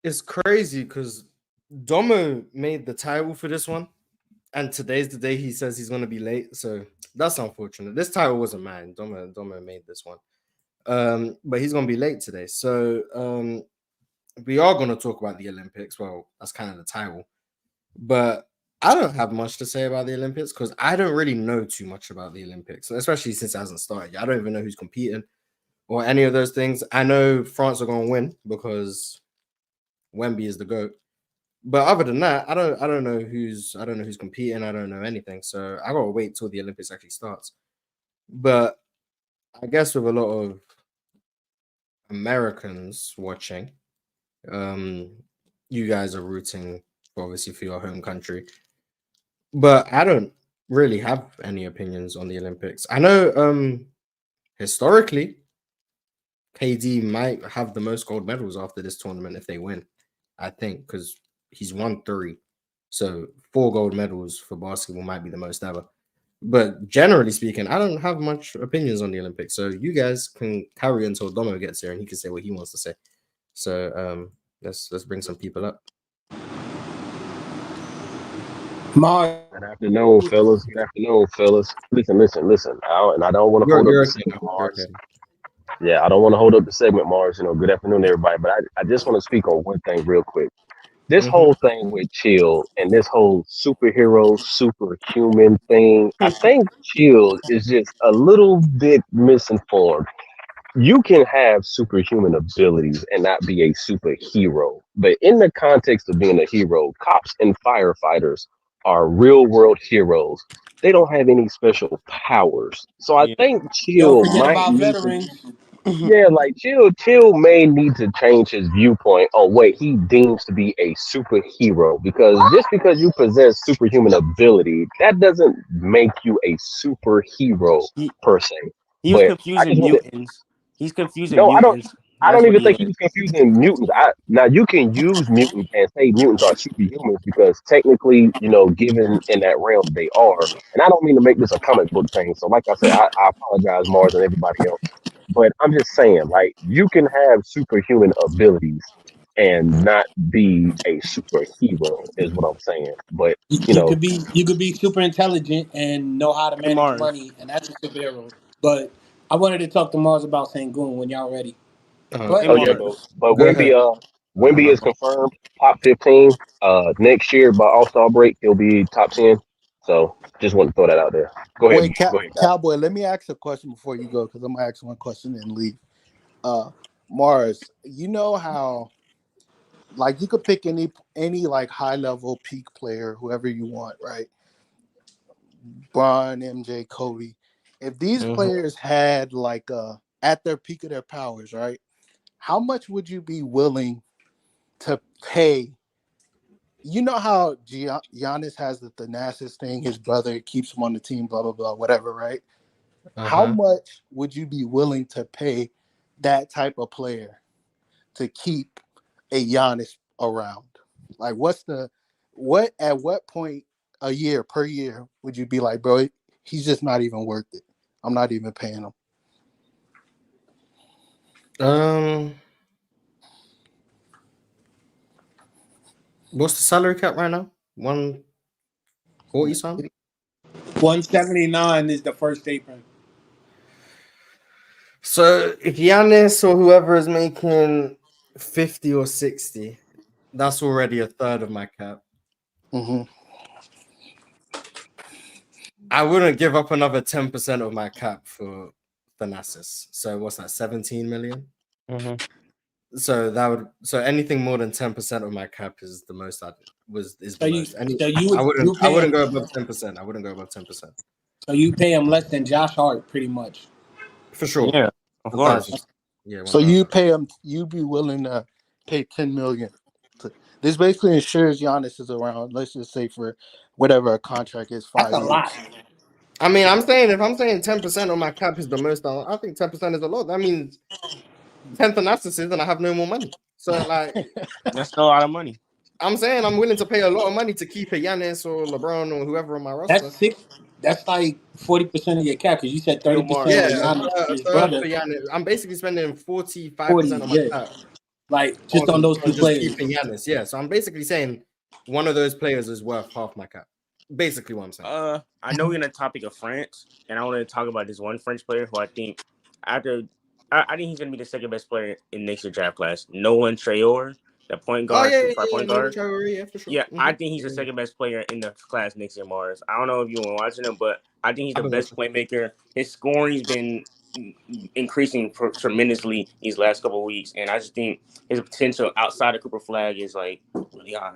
it's crazy because Domo made the title for this one, and today's the day he says he's gonna be late. So that's unfortunate. This title wasn't mine. Domo made this one. But he's gonna be late today. So we are gonna talk about the Olympics. Well, that's kind of the title. But I don't have much to say about the Olympics because I don't really know too much about the Olympics, especially since it hasn't started yet. I don't even know who's competing or any of those things. I know France are gonna win because Wemby is the GOAT. But other than that, I don't know who's competing. I don't know anything. So I gotta wait till the Olympics actually starts. But I guess with a lot of Americans watching, you guys are rooting obviously for your home country. But I don't really have any opinions on the Olympics. I know historically KD might have the most gold medals after this tournament if they win. I think because he's won 3. So 4 gold medals for basketball might be the most ever. But generally speaking, I don't have much opinions on the Olympics. So you guys can carry until Domo gets here and he can say what he wants to say. So let's bring some people up. Good afternoon, fellas. Good afternoon, fellas. Listen. And I don't want to hold up the segment, Mars. Yeah, I don't want to hold up the segment, Mars. Good afternoon, everybody. But I just want to speak on one thing real quick. This whole thing with Chill and this whole superhero, superhuman thing, I think Chill is just a little bit misinformed. You can have superhuman abilities and not be a superhero. But in the context of being a hero, cops and firefighters are real world heroes. They don't have any special powers. So I think Chill might need to, like Chill may need to change his viewpoint on what he deems to be a superhero. Because just because you possess superhuman ability, that doesn't make you a superhero per se. He was confusing mutants. He's confusing mutants. I don't even think he was confusing mutants. Now you can use mutants and say mutants are superhumans because technically, given in that realm they are. And I don't mean to make this a comic book thing. So like I said, I apologize more than everybody else. But I'm just saying, like, you can have superhuman abilities and not be a superhero is what I'm saying. But you could be super intelligent and know how to manage money, and that's a superhero. But I wanted to talk to Mars about Sengun when y'all ready. But Wemby is confirmed top 15. Next year by All-Star break, he'll be top 10. So just want to throw that out there. Go ahead. Go ahead, Cowboy. Let me ask a question before you go because I'm gonna ask one question and leave. Mars, you know how like you could pick any like high level peak player, whoever you want, right? Bron, MJ, Kobe. If these players had like at their peak of their powers, right? How much would you be willing to pay? You know how Giannis has the Thanasis thing, his brother keeps him on the team, blah, blah, blah, whatever, right? How much would you be willing to pay that type of player to keep a Giannis around? Like at what point per year would you be like, bro, he's just not even worth it. I'm not even paying him. What's the salary cap right now? 140 something? 179 is the first apron. So if Giannis or whoever is making 50 or 60, that's already a third of my cap. I wouldn't give up another 10% of my cap for Thanasis. So what's that? 17 million? So anything more than 10% of my cap is the most. I wouldn't go above 10%. I wouldn't go above 10%. So you pay him less than Josh Hart, pretty much. For sure. Yeah, of course. Yeah. So you pay him. You'd be willing to pay $10 million. This basically ensures Giannis is around. Let's just say for whatever a contract is, 5 years. That's a lot. I mean, if I'm saying 10% of my cap is the most, I think 10% is a lot. That means 10 Thanasis and I have no more money. So like, that's still a lot of money. I'm saying I'm willing to pay a lot of money to keep a Giannis or LeBron or whoever on my roster. That's like 40% of your cap because you said 30%. Yeah, I'm basically spending 45% of my cap Like just on those two just players. keeping Giannis. Yeah, so I'm basically saying one of those players is worth half my cap. Basically, what I'm saying. I know we're in the topic of France, and I want to talk about this one French player who I think I think he's gonna be the second best player in next year's draft class. Nolan Traore, the point guard, point guard. Traore, yeah, for sure. Yeah, I think he's the second best player in the class next year, Mars. I don't know if you were watching him, but I think he's the best playmaker. His scoring's been increasing tremendously these last couple of weeks, and I just think his potential outside of Cooper Flag is like really high.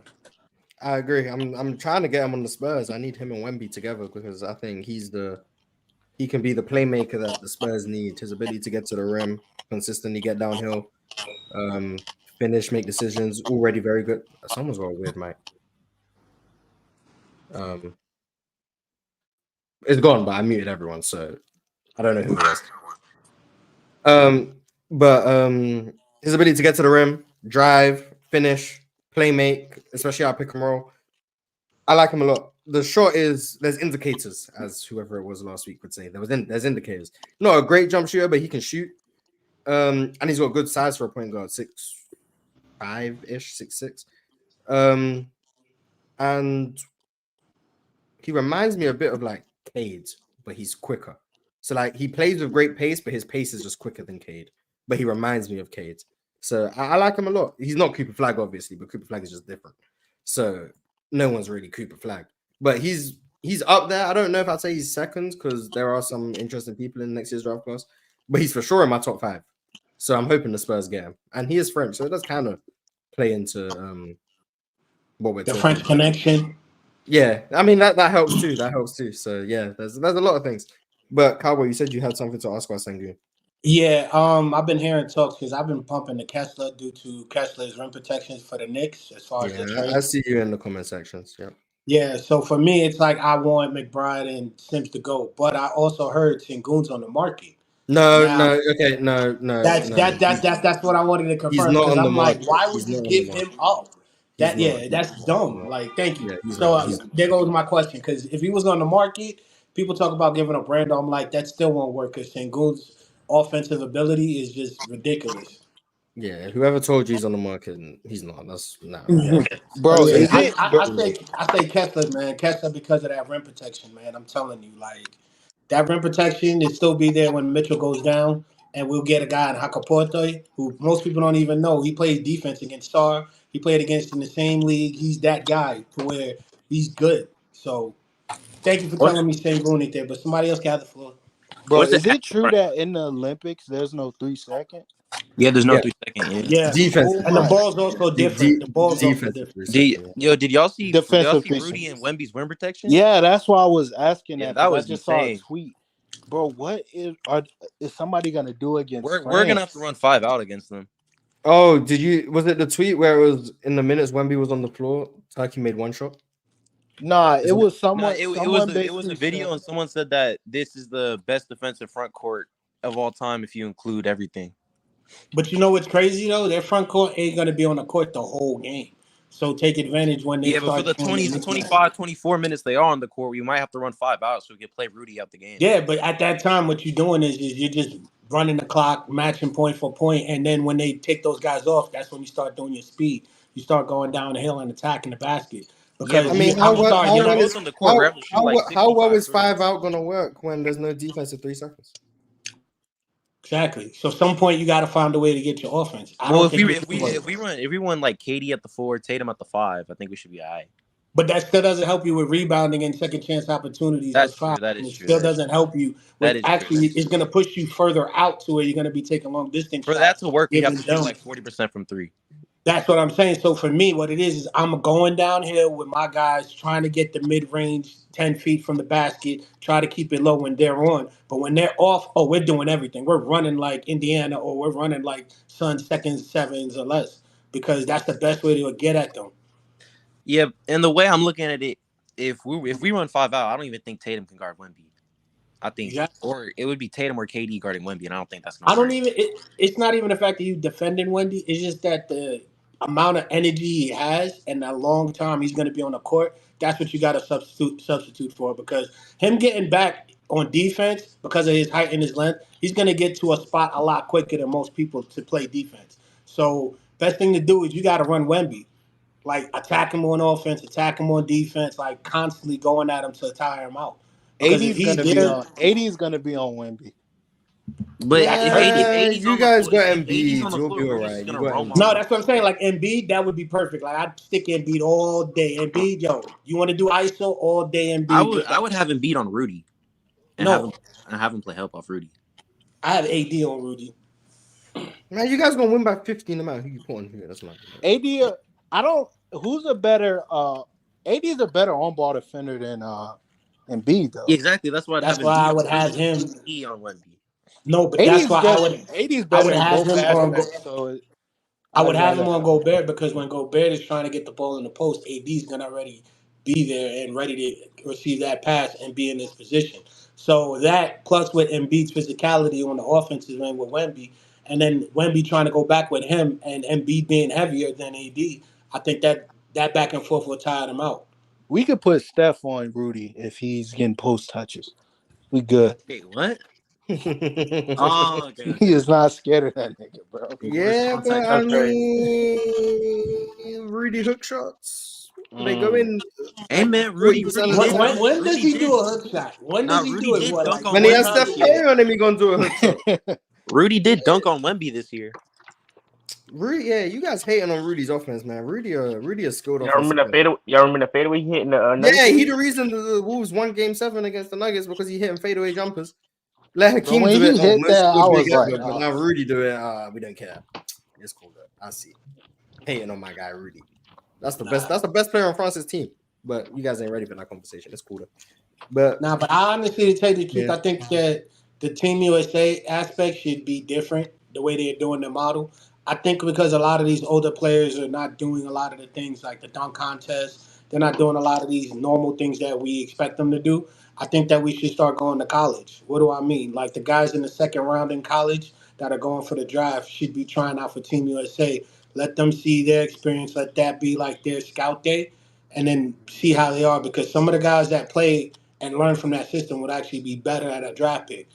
I agree. I'm trying to get him on the Spurs. I need him and Wemby together because I think he can be the playmaker that the Spurs need. His ability to get to the rim, consistently get downhill, finish, make decisions. Already very good. Someone's got a weird mic. It's gone, but I muted everyone, so I don't know who it was. But his ability to get to the rim, drive, finish, play make, especially our pick and roll. I like him a lot. The short is there's indicators, as whoever it was last week would say. There's indicators. Not a great jump shooter, but he can shoot. And he's got good size for a point guard, 6'5"-ish, 6'6". And he reminds me a bit of like Cade, but he's quicker. So like he plays with great pace, but his pace is just quicker than Cade. But he reminds me of Cade. So I like him a lot. He's not Cooper Flag, obviously, but Cooper Flag is just different. So no one's really Cooper Flag. But he's up there. I don't know if I'd say he's second because there are some interesting people in next year's draft class. But he's for sure in my top 5. So I'm hoping the Spurs get him. And he is French, so it does kind of play into what we're talking the French about. connection. Yeah, I mean that helps too. That helps too. So yeah, there's a lot of things. But Cowboy, you said you had something to ask about Sengun. Yeah, I've been hearing talks because I've been pumping the Kessler due to Kessler's rim protections for the Knicks as far as the trade. I see you in the comment sections. Yeah. Yeah, so for me, it's like I want McBride and Sims to go, but I also heard Sengun's on the market. No. That's what I wanted to confirm because I'm like, why would you give him up? That's dumb. Like, thank you. Yeah, there goes my question because if he was on the market, people talk about giving up Randle. I'm like, that still won't work because Sengun's offensive ability is just ridiculous. Yeah, whoever told you he's on the market, he's not. That's not. Bro, I say Kessler, man. Kessler because of that rim protection, man. I'm telling you, like that rim protection is still be there when Mitchell goes down, and we'll get a guy in Hakaporte who most people don't even know. He plays defense against Star. He played against in the same league. He's that guy to where he's good. So thank you for telling me Sengun ain't there, but somebody else can have the floor. Bro, is it true that in the Olympics there's no 3 second? Yeah, there's no 3 second. Yeah, defense, and the ball's also different. The ball's also different. Did y'all see defensive Rudy and Wemby's rim protection? Yeah, that's why I was asking that. That was I just saw a tweet. Bro, what is somebody gonna do against France? We're gonna have to run 5 out against them. Oh, was it the tweet where it was in the minutes Wemby was on the floor, Turkey made 1 shot? Nah, it was someone. It was a video, and someone said that this is the best defensive front court of all time if you include everything. But you know what's crazy though? Their front court ain't gonna be on the court the whole game. So take advantage when they start. But for the 20 to 25, 24 minutes they are on the court, we might have to run 5 out so we can play Rudy out the game. Yeah, but at that time, what you're doing is you're just running the clock, matching point for point, and then when they take those guys off, that's when you start doing your speed. You start going down the hill and attacking the basket. Because I mean, how well is 5 out gonna work when there's no defense at 3 seconds? Exactly. So some point you got to find a way to get your offense. If we run like KD at the 4, Tatum at the 5, I think we should be all right. But that still doesn't help you with rebounding and second chance opportunities. That's true. That is true. It still doesn't help you. It's going to push you further out to where you're going to be taking long distance. For that to work, you have to shoot like 40% from 3. That's what I'm saying. So for me, what it is I'm going downhill with my guys trying to get the mid-range 10 feet from the basket, try to keep it low when they're on. But when they're off, we're doing everything. We're running like Indiana or we're running like Suns, seconds, 7s or less because that's the best way to get at them. Yeah, and the way I'm looking at it, if we run 5 out, I don't even think Tatum can guard Wemby. I think, or it would be Tatum or KD guarding Wemby, and I don't think that's. It's not even the fact that you defending Wemby. It's just that the amount of energy he has and the long time he's going to be on the court. That's what you got to substitute for because him getting back on defense because of his height and his length, he's going to get to a spot a lot quicker than most people to play defense. So best thing to do is you got to run Wemby. Like, attack him on offense, attack him on defense, like, constantly going at him to tire him out. Because if he's there... 80 is going to be on Wemby. But if 80's you on guys the floor, got if 80's on Embiid, the you'll floor, be we're all just right. You gonna got roam Embiid. on. No, that's what I'm saying. Like, Embiid, that would be perfect. Like, I'd stick Embiid all day. Embiid, yo, you want to do ISO all day? Embiid. I would have Embiid on Rudy, and have him play help off Rudy. I have AD on Rudy. Man, you guys gonna win by 15 no matter who you put on here. That's not AD. I don't. Who's a better? AD is a better on-ball defender than Embiid, though. Exactly. That's why I would have him on Wemby. No, but that's why I would. AD's better in both aspects. So I would have him on Gobert because when Gobert is trying to get the ball in the post, AD's gonna already be there and ready to receive that pass and be in this position. So that plus with Embiid's physicality on the offensive end with Wemby, and then Wemby trying to go back with him and Embiid being heavier than AD, I think that back and forth will tire them out. We could put Steph on Rudy if he's getting post touches. We good. Wait, what? Oh, okay. He is not scared of that nigga, bro. Yeah, but I mean, Rudy hook shots. They go in. Hey man, Rudy. When does he do a hook shot? When does he do it? When he has Steph Curry on him, he gonna do a hook shot. Rudy did dunk on Wemby this year. Rudy, yeah, you guys hating on Rudy's offense, man. Rudy is skilled. Y'all remember the fadeaway he hitting the yeah, he the reason the Wolves won Game 7 against the Nuggets because he hitting fadeaway jumpers. Let Hakeem do it. But now Rudy do it. We don't care. It's cool though. I see. Hating on my guy Rudy. That's the best. That's the best player on France's team. But you guys ain't ready for that conversation. It's cool though. But but I honestly, to tell you the truth, I think that the Team USA aspect should be different. The way they're doing the model. I think because a lot of these older players are not doing a lot of the things like the dunk contest. They're not doing a lot of these normal things that we expect them to do. I think that we should start going to college. What do I mean? Like the guys in the second round in college that are going for the draft should be trying out for Team USA. Let them see their experience. Let that be like their scout day and then see how they are. Because some of the guys that play and learn from that system would actually be better at a draft pick.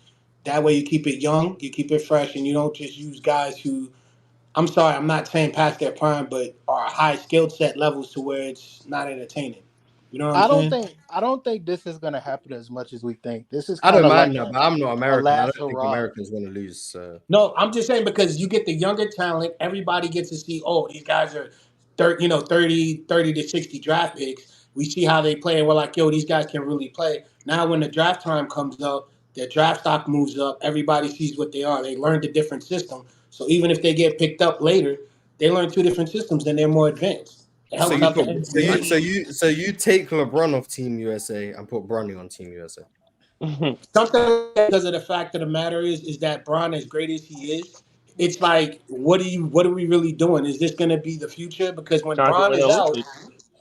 That way you keep it young, you keep it fresh, and you don't just use guys who, I'm sorry, I'm not saying past their prime, but are high skill set levels to where it's not entertaining. You know what I'm saying? I don't think this is gonna happen as much as we think. This is I don't mind like that, but I'm not American. I don't think Americans want to lose. So. No, I'm just saying because you get the younger talent, everybody gets to see, oh, these guys are 30 to 60 draft picks. We see how they play, and we're like, yo, these guys can really play. Now when the draft time comes up, their draft stock moves up, everybody sees what they are. They learned a different system. So even if they get picked up later, they learn two different systems and they're more advanced. So you take LeBron off Team USA and put Bronny on Team USA. Something because of the fact of the matter is that Bron, as great as he is, it's like, what are we really doing? Is this going to be the future? Because when Bron is out,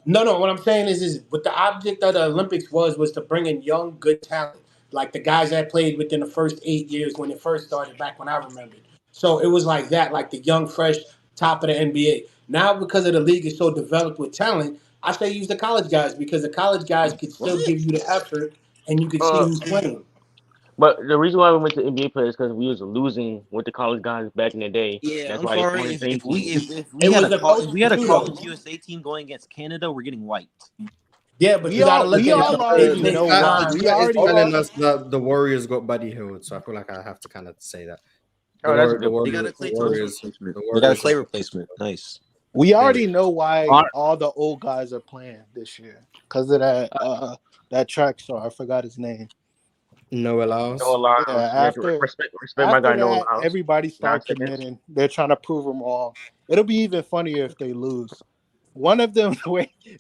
no. What I'm saying is what the object of the Olympics was to bring in young, good talent, like the guys that played within the first 8 years when it first started, back when I remembered. So it was like that, like the young, fresh top of the NBA. Now, because of the league is so developed with talent, I say use the college guys because the college guys could still give you the effort and you could see who's playing. But the reason why we went to NBA players because we was losing with the college guys back in the day. Yeah, that's I'm why sorry. If we had a college USA team going against Canada, we're getting wiped. Yeah, but you gotta look at it. Already know why. We already telling us that the Warriors got Buddy Hield, so I feel like I have to kind of say that. They got a clay replacement. Nice. We already know why all the old guys are playing this year because of that track star. I forgot his name. Noah Lyles. Yeah, after respect my guy Noah Lyles. Everybody starts committing. They're trying to prove them wrong. It'll be even funnier if they lose. One of them,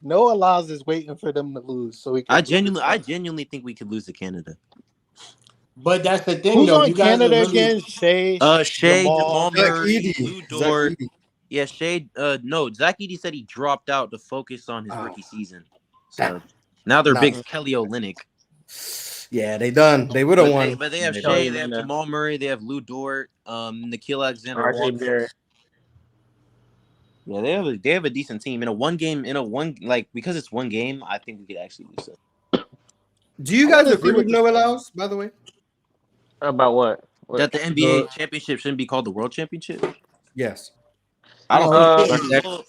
Noah Lyles is waiting for them to lose. So I genuinely think we could lose to Canada. But that's the thing, Who's though. on You guys Canada again? Shea, Jamal Murray, Lou Dort. Yeah, Shea. No, Zach Edey said he dropped out to focus on his rookie season. So now they're big Kelly Olynyk. Yeah, they done. They would have won. But they have Shea, they have Jamal Murray, they have Lou Dort, Nikhil Alexander. Yeah, they have a decent team. Because it's one game, I think we could actually lose it. Do you guys agree with Noah Lyles, by the way? About what? That the NBA championship shouldn't be called the World Championship? Yes. I don't Oh think shit. so. Well,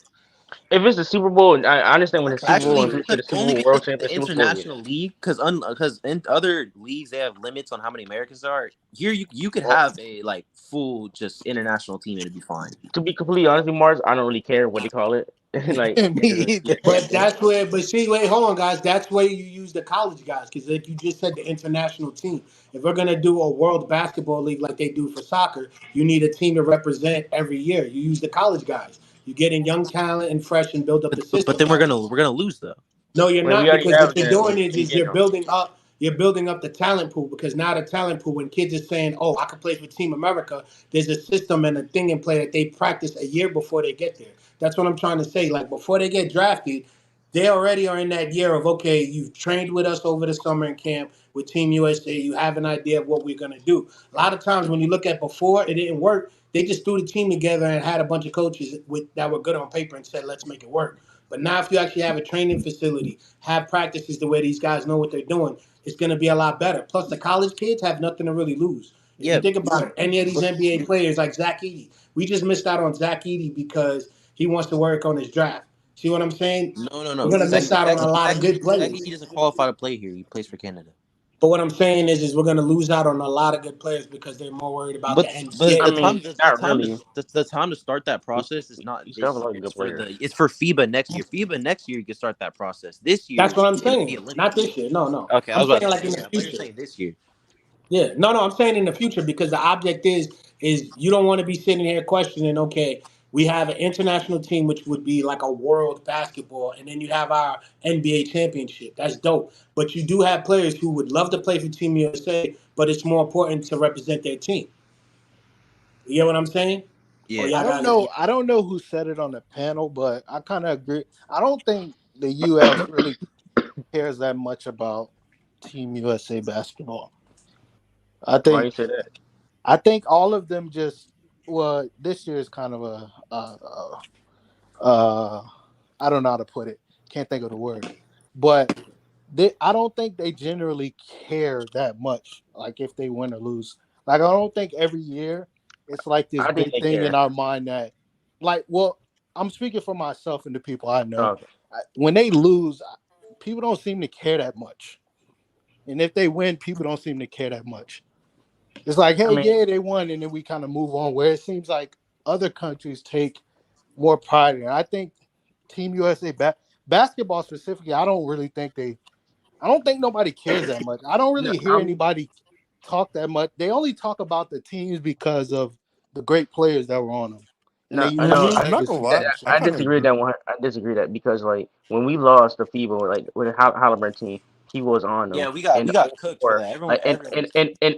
If it's the Super Bowl, I understand when the Super Bowl actually, and people say the Super only Bowl because World the Championship for it. international league, because in other leagues they have limits on how many Americans there are. Here, you could Well, have a like full just international team and it'd be fine. to be completely honest with you, Mars, I don't really care what they call it. Like, Me either. But that's where, but see, wait, hold on, guys. That's where you use the college guys, because like you just said, the international team. If we're gonna do a world basketball league like they do for soccer, you need a team to represent every year. You use the college guys. You get in young talent and fresh and build up the But system. then we're gonna lose though. No, you're when we not, already because have what you're that with doing is AJ though. you're building up the talent pool, because now the talent pool, when kids are saying, "Oh, I can play for Team America," there's a system and a thing in play that they practice a year before they get there. That's what I'm trying to say. Like before they get drafted, they already are in that year of, okay, you've trained with us over the summer in camp with Team USA. You have an idea of what we're gonna do. A lot of times when you look at before it didn't work, they just threw the team together and had a bunch of coaches that were good on paper and said, "Let's make it work." But now, if you actually have a training facility, have practices the way these guys know what they're doing, it's going to be a lot better. Plus, the college kids have nothing to really lose. If you Yeah, think about it, any of these NBA players like Zach Edey, we just missed out on Zach Edey because he wants to work on his draft. See what I'm saying? We're no. going to miss out on a lot of good players. He doesn't qualify to play here. He plays for Canada. But what I'm saying is we're going to lose out on a lot of good players because they're more worried about the But NBA. I mean, not really. the time to start that process is not You still have a this lot year. of good players. It's for FIBA next year. FIBA next year you can start that process. This year That's what I'm it'll be saying. Not Olympics. this year. No. Okay, I I'm was about saying to like say. in Okay, the I thought you were future. saying this year. Yeah, no, I'm saying in the future, because the object is you don't want to be sitting here questioning. Okay, we have an international team, which would be like a world basketball, and then you have our NBA championship. That's dope. But you do have players who would love to play for Team USA, but it's more important to represent their team. You get what I'm saying? Oh, Yeah. yeah, guys. I don't know who said it on the panel, but I kind of agree. I don't think the US really cares that much about Team USA basketball. I Why think you say that? I think all of them just, well, this year is kind of I don't know how to put it. Can't think of the word. But I don't think they generally care that much, like if they win or lose. Like I don't think every year it's like this I think big they thing in care. our mind that, like, well, I'm speaking for myself and the people I know. Okay. When they lose, people don't seem to care that much, and if they win, people don't seem to care that much. It's like, I hey, mean, yeah, they won, and then we kind of move on. Where it seems like other countries take more pride in it. I think Team USA basketball specifically, I don't think nobody cares that much. I don't no, really hear anybody talk that much. They only talk about the teams because of the great players that were on them, and they no, use no. those I'm not as gonna lie. I I kind of disagree with agree. that one. I disagree with that because like when we lost the FIBA, like with the Halliburton team, he was on them Yeah, we in got cooked for 04. that. Like Everyone was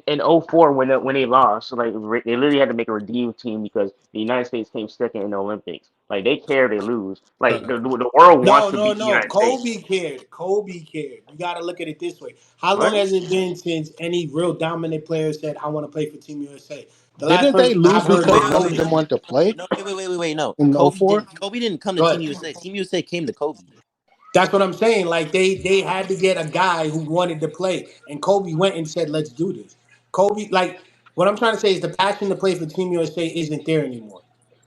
in 04 when they lost, so, like they literally had to make a redeem team because the United States came second in the Olympics. Like they care they lose. Like the world wants No, to no, beat the no. United States. Kobe cared. Kobe cared. You got to look at it this way. How long What? has it been since any real dominant player said, "I want to play for Team USA"? The last Didn't they person I've lose heard because was none of them Jordan. wanted to play no wait. No. in '04? Kobe didn't come to Go Team ahead. USA. Team USA came to Kobe. That's what I'm saying. Like they had to get a guy who wanted to play, and Kobe went and said, "Let's do this." Kobe, like what I'm trying to say is the passion to play for Team USA isn't there anymore.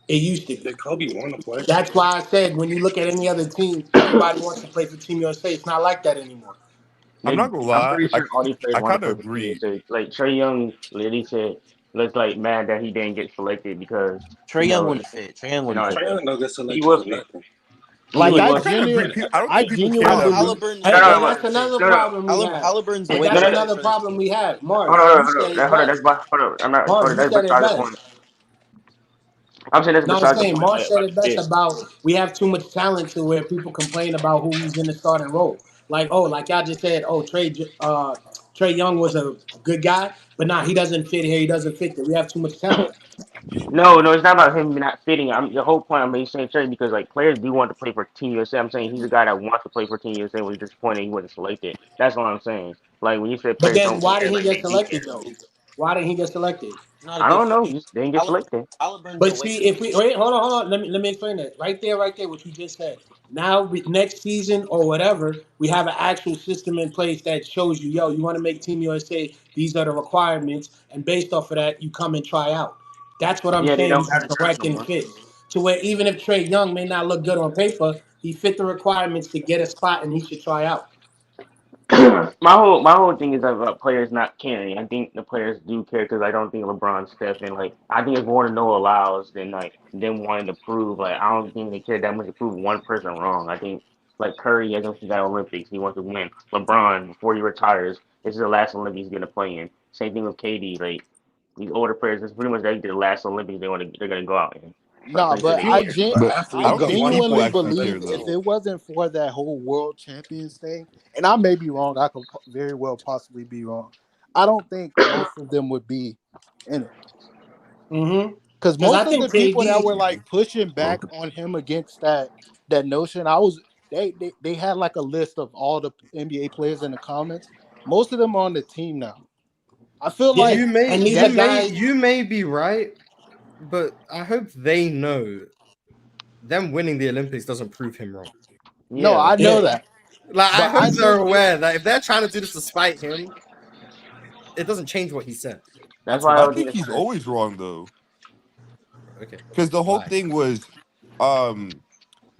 It used to be. Did Kobe want to play? That's why I said when you look at any other team, everybody wants to play for Team USA. It's not like that anymore. I'm not gonna I'm lie. pretty sure all these players I want to kind of play for Team agree. USA. Like Trey Young literally said, "Let's like mad that he didn't get selected because Trey Young wouldn't fit. Trey Young you wouldn't know fit. Trey Young don't get he selected would for fit. nothing. He Like would I fit. kind of agree. I don't I think people care that much. Halliburton's No, And, no, way and no, that's better fit. another no, no. problem we have. Halliburton's And way No, that's no. better another fit for this problem team. we have. Hold Mars, on, you hold said on, it hold on. best. That's hold on. I'm not. Hold Mars, on, you that's said it beside the best. point. I'm saying that's No, I'm beside the saying point. Marsh Like said about it the best fit. about we have too much talent to where people complain about who's in the starting role. Like, oh, like y'all just said, oh, Trey Young was a good guy, but nah, he doesn't fit here. He doesn't fit there. We have too much talent. No, no, it's not about him not fitting. The whole point I'm saying Trey because like players do want to play for Team USA. I'm saying he's a guy that wants to play for Team USA. Was disappointed he wasn't selected. That's what I'm saying. Like when you said But players then don't why care, didn't he like get they do care. selected though? Why didn't he get selected? He's not a I good don't fit. know. He just didn't get selected. Halliburton's a But way see, better if we fit. wait, hold on. Let me explain that. Right there, what you just said. Now, next season or whatever, we have an actual system in place that shows you, yo, you want to make Team USA. These are the requirements, and based off of that, you come and try out. That's what I'm Yeah, they saying. don't You have can the draft correct no and more. fit. to where even if Trae Young may not look good on paper, he fit the requirements to get a spot and he should try out. my whole thing is about players not caring. I think the players do care because I don't think LeBron, Steph, and I think it's more to know allows than them wanting to prove. I don't think they care that much to prove one person wrong. I think Curry hasn't got Olympics. He wants to win. LeBron, before he retires, this is the last Olympics he's gonna play in. Same thing with KD. These older players, it's pretty much the last Olympics they're gonna go out in. No, but I don't think people genuinely actually care, believe though. if it wasn't for that whole world champions thing, and I may be wrong, I could very well possibly be wrong. I don't think most of them would be in it. Because most of the people that were pushing back on him against that notion, they had a list of all the NBA players in the comments. Most of them are on the team now. I feel like you may be right, but I hope they know them winning the Olympics doesn't prove him wrong. No, I know that. I hope they're aware that if they're trying to do this to spite him, it doesn't change what he said. That's why I think he's always wrong, though. Okay. Because the whole thing was the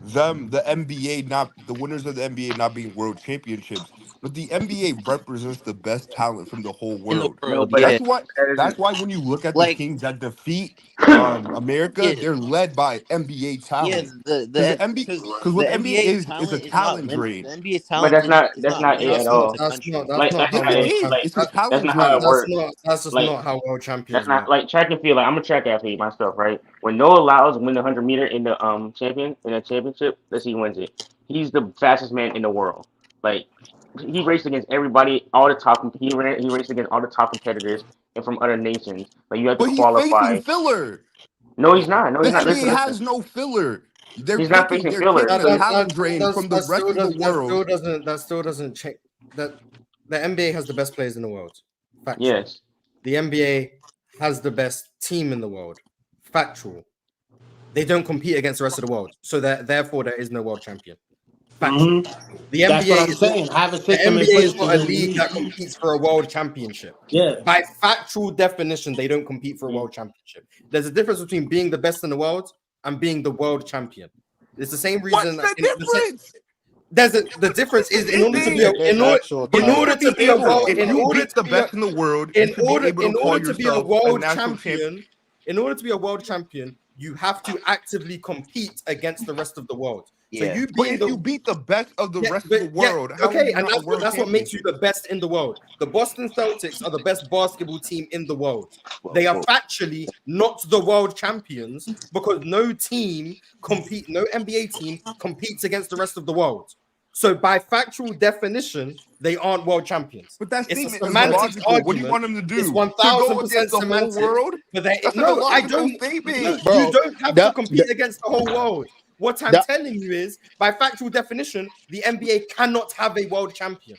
NBA the winners of the NBA not being world championships, but the NBA represents the best talent from the whole world. That's why when you look at the teams that defeat America, they're led by NBA talent. The NBA is a talent drain. The NBA's talent, but that's not it at all. That's not It's a talent that's not drain. how it works. That's just not how world champions. That's not like track and field. I'm a track athlete myself, right? When Noah Lyles win the 100-meter in the championship, let's see, he wins it. He's the fastest man in the world. He raced against everybody, all the top. He raced against all the top competitors and from other nations. You have to qualify. He's facing filler. No, he's not. No, he's not. He has no filler. He's not facing filler. They're taking a talent drain from the rest of the world. That still doesn't change. That the NBA has the best players in the world. Factual. Yes. The NBA has the best team in the world. Factual. They don't compete against the rest of the world, so therefore there is no world champion. Factual. The NBA is not a league that competes for a world championship. Yeah. By factual definition, they don't compete for a world championship. There's a difference between being the best in the world and being the world champion. It's the same reason. What's the difference? The difference is in order to be a world champion, you have to actively compete against the rest of the world. Yeah. So if you beat the best of the rest of the world, that's what makes you the best in the world. The Boston Celtics are the best basketball team in the world. They are factually not the world champions because no NBA team competes against the rest of the world. So by factual definition, they aren't world champions. But that's a semantics argument. What do you want them to do? It's 1,000% semantics. World? But I don't. You don't have to compete against the whole world. What I'm telling you is, by factual definition, the NBA cannot have a world champion.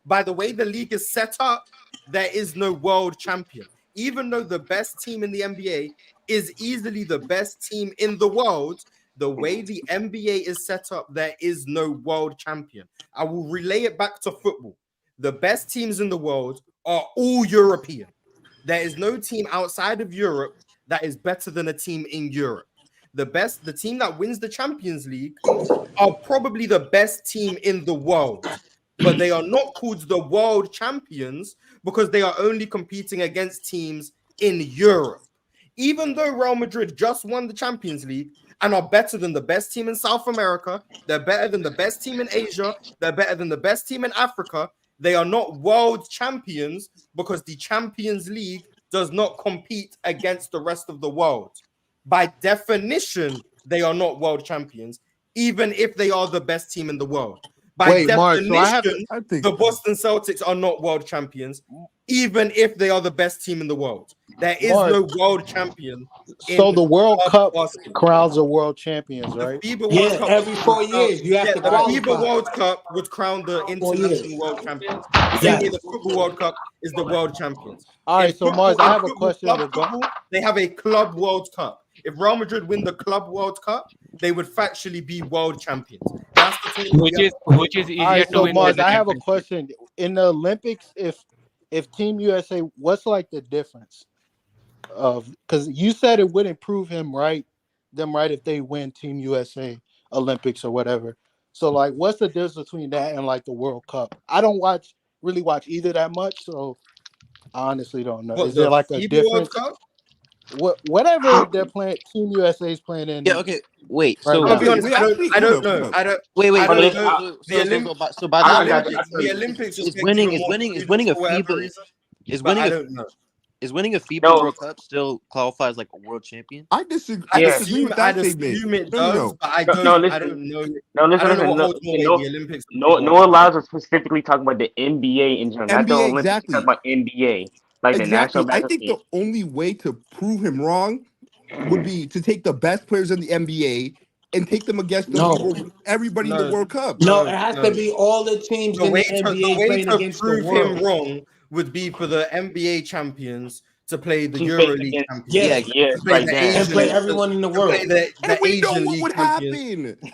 By the way the league is set up, there is no world champion. Even though the best team in the NBA is easily the best team in the world, the way the NBA is set up, there is no world champion. I will relay it back to football. The best teams in the world are all European. There is no team outside of Europe that is better than a team in Europe. The team that wins the Champions League are probably the best team in the world, but they are not called the world champions because they are only competing against teams in Europe. Even though Real Madrid just won the Champions League and are better than the best team in South America, they're better than the best team in Asia, they're better than the best team in Africa, they are not world champions because the Champions League does not compete against the rest of the world. By definition, they are not world champions, even if they are the best team in the world. By definition, the Boston Celtics are not world champions, even if they are the best team in the world. There is no world champion. So the World Cup crowns a world champions, right? Every 4 years you have to qualify. The FIBA World Cup would crown the international world champions. The Football World Cup is the world champions. All right, so Mars, I have a question. They have a Club World Cup. If Real Madrid win the Club World Cup, they would factually be world champions. That's the which is easier to win. Mars, I have a question. In the Olympics, if Team USA, what's the difference of, because you said it wouldn't prove him right, them right if they win Team USA Olympics or whatever. So like, what's the difference between that and like the World Cup? I don't really watch either that much, so I honestly don't know. What, Is there the like a FIBA World difference? Cup? Whatever they're playing, Team USA is playing in. Yeah. Okay. Wait. Right I'll now. be honest. I don't know. Wait. I don't Wait. know. So by that, The Olympics is winning a FIBA. Is winning a FIBA World Cup still qualify as like a world champion? I disagree. I'd with that statement. assume it does, No. but I don't know. I don't know what holds more weight, the Olympics. No allows us specifically talk about the NBA in general, not the NBA, Olympics. exactly. Talk about NBA, like the Exactly. national. I think the only way to prove him wrong would be to take the best players in the NBA and take them against everybody in the World Cup. No, it has to be all the teams in the NBA playing against the world. Prove him wrong would be for the NBA champions to play the EuroLeague champions. And play everyone in the world. And we know what would happen.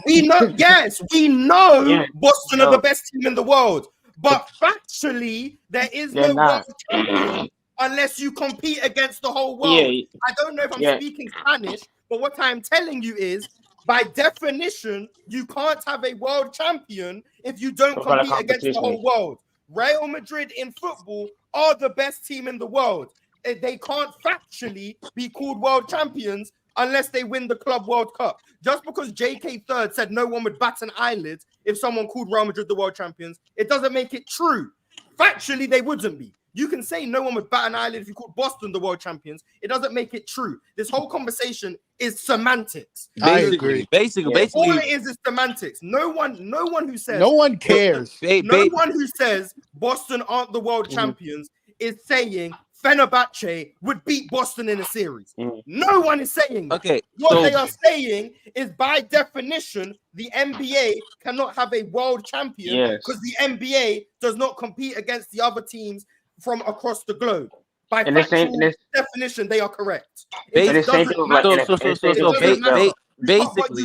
We know, we know Boston are the best team in the world. But factually, there is no world champion unless you compete against the whole world. I don't know if I'm speaking Spanish, but what I'm telling you is, by definition, you can't have a world champion if you don't compete against the whole world. Real Madrid in football are the best team in the world. They can't factually be called world champions unless they win the Club World Cup. Just because JK Third said no one would bat an eyelid if someone called Real Madrid the world champions, it doesn't make it true. Factually, they wouldn't be. You can say no one would bat an eyelid if you called Boston the world champions. It doesn't make it true. This whole conversation is semantics. I agree. Basically, all it is semantics. No one who says no one cares. No one who says Boston aren't the world champions is saying Fenerbahce would beat Boston in a series. No one is saying that. Okay, what they are saying is, by definition, the NBA cannot have a world champion because the NBA does not compete against the other teams from across the globe. By definition, they are correct. Basically, you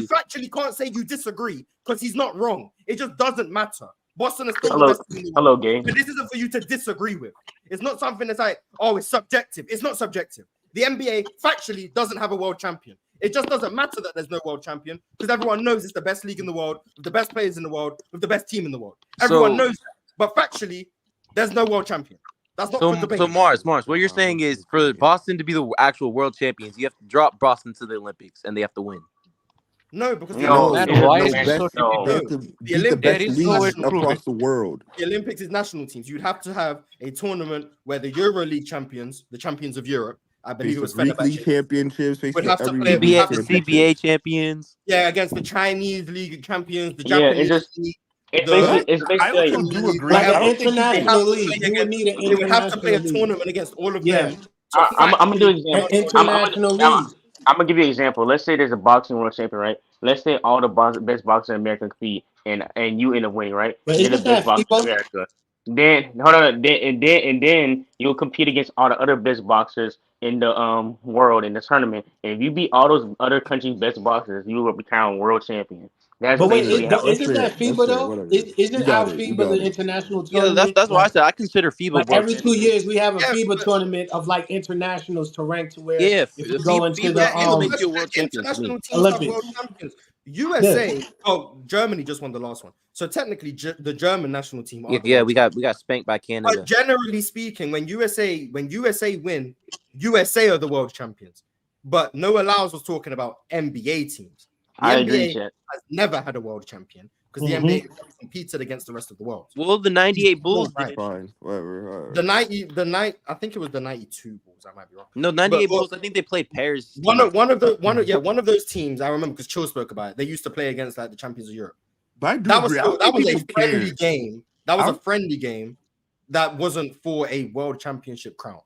factually can't say you disagree because he's not wrong. It just doesn't matter. Boston is still the best team in the world. Game. But this isn't for you to disagree with. It's not something that's like, oh, it's subjective. It's not subjective. The NBA factually doesn't have a world champion. It just doesn't matter that there's no world champion because everyone knows it's the best league in the world, with the best players in the world, with the best team in the world. Everyone knows that. But factually, there's no world champion. That's not for debate. So Mars, what you're saying is for Boston to be the actual world champions, you have to drop Boston to the Olympics and they have to win. No, because the Olympics across the world. The Olympics is national teams. You'd have to have a tournament where the EuroLeague champions, the champions of Europe, I believe it was Greek League championships, would have to play the CBA champions. Yeah, against the Chinese League champions, the Japanese League. It's basically I do agree. Like an international league. You would need an they would have to play a tournament against all of them. I'm gonna do an example. International league. I'm gonna give you an example. Let's say there's a boxing world champion, right? Let's say all the best boxers in America compete, and you end up winning, right? But you're the best boxer in America. Then then you'll compete against all the other best boxers in the world in the tournament. And if you beat all those other countries' best boxers, you will become world champion. That's but wait, isn't that FIBA though? Isn't our FIBA the international tournament? Yeah, that's why I said I consider FIBA. Like every 2 years we have a FIBA tournament of like internationals to rank to where if you go into the international Olympics. World champions. USA, Germany just won the last one. So technically, the German national team. We got spanked by Canada. But generally speaking, when USA win, USA are the world champions. But Noah Lyles was talking about NBA teams. The NBA has never had a world champion because the NBA competed against the rest of the world. Well, the 98 Bulls did. Fine, whatever. I think it was the 92 Bulls. I might be wrong. No, 98 Bulls. I think they played pairs. One of those teams. I remember because Cho spoke about it. They used to play against like the champions of Europe. But that was a friendly game. That was a friendly game. That wasn't for a world championship crown.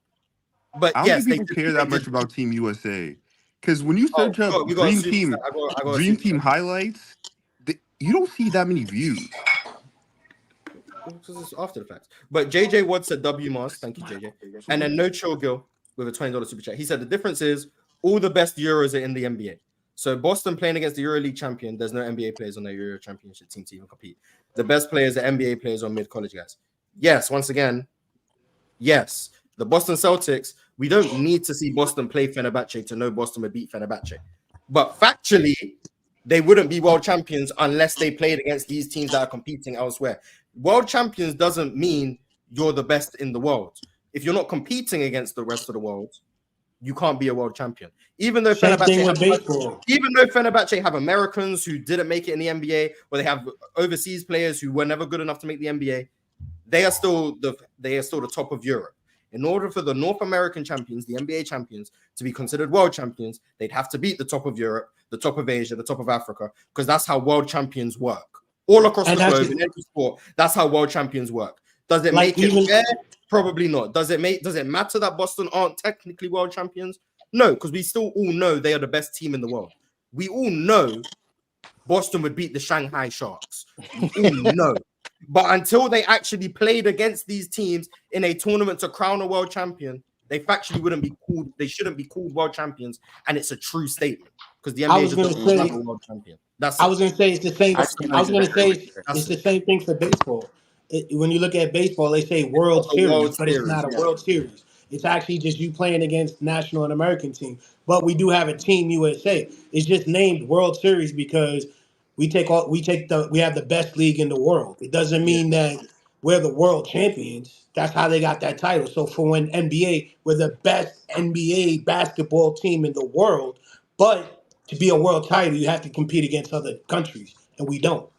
But I don't think people care that much about Team USA. Because when you search up Dream Team highlights, you don't see that many views. Because it's after the fact. But JJ Watt said W Mars. Thank you, JJ. And then No Chill Gill with a $20 super chat. He said the difference is all the best Euros are in the NBA. So Boston playing against the EuroLeague champion, there's no NBA players on their Euro championship team to even compete. The best players are NBA players or mid-college guys. Yes, once again, yes. The Boston Celtics, we don't need to see Boston play Fenerbahce to know Boston would beat Fenerbahce. But factually, they wouldn't be world champions unless they played against these teams that are competing elsewhere. World champions doesn't mean you're the best in the world. If you're not competing against the rest of the world, you can't be a world champion. Even though Fenerbahce have Americans who didn't make it in the NBA, or they have overseas players who were never good enough to make the NBA, they are still the top of Europe. In order for the North American champions, the NBA champions, to be considered world champions, they'd have to beat the top of Europe, the top of Asia, the top of Africa, because that's how world champions work. All across the globe, in every sport, that's how world champions work. Does it make it fair? Probably not. Does it matter that Boston aren't technically world champions? No, because we still all know they are the best team in the world. We all know Boston would beat the Shanghai Sharks. We all know. But until they actually played against these teams in a tournament to crown a world champion, they factually wouldn't be called. They shouldn't be called world champions, and it's a true statement because the NBA doesn't have a world champion. I was going to say it's the same. I was going to say it's the same thing for baseball. When you look at baseball, they say World Series, but it's not a World Series. It's actually just you playing against national and American team. But we do have a Team USA. It's just named World Series because we have the best league in the world. It doesn't mean that we're the world champions. That's how they got that title. So for when NBA, we're the best NBA basketball team in the world, but to be a world title, you have to compete against other countries, and we don't.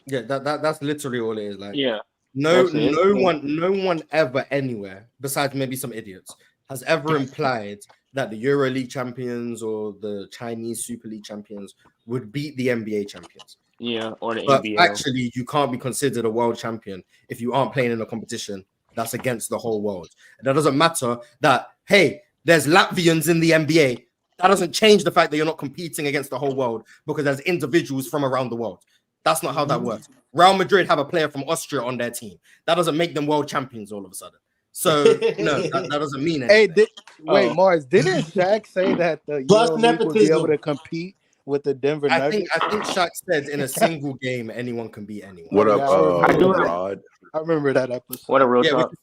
Yeah, that's literally all it is. Like, yeah. No one ever anywhere, besides maybe some idiots, has ever implied that the EuroLeague champions or the Chinese Super League champions would beat the NBA champions. Yeah, or the but NBA. Actually, you can't be considered a world champion if you aren't playing in a competition that's against the whole world. And that doesn't matter that, hey, there's Latvians in the NBA. That doesn't change the fact that you're not competing against the whole world because there's individuals from around the world. That's not how that works. Real Madrid have a player from Austria on their team. That doesn't make them world champions all of a sudden. So, no, that doesn't mean anything. Hey, Mars, didn't Shaq say that the EuroLeague would be able to compete with the Denver Nuggets? I think Shaq said in a single game, anyone can beat anyone. What up, Rod? I remember that episode. What a real talk.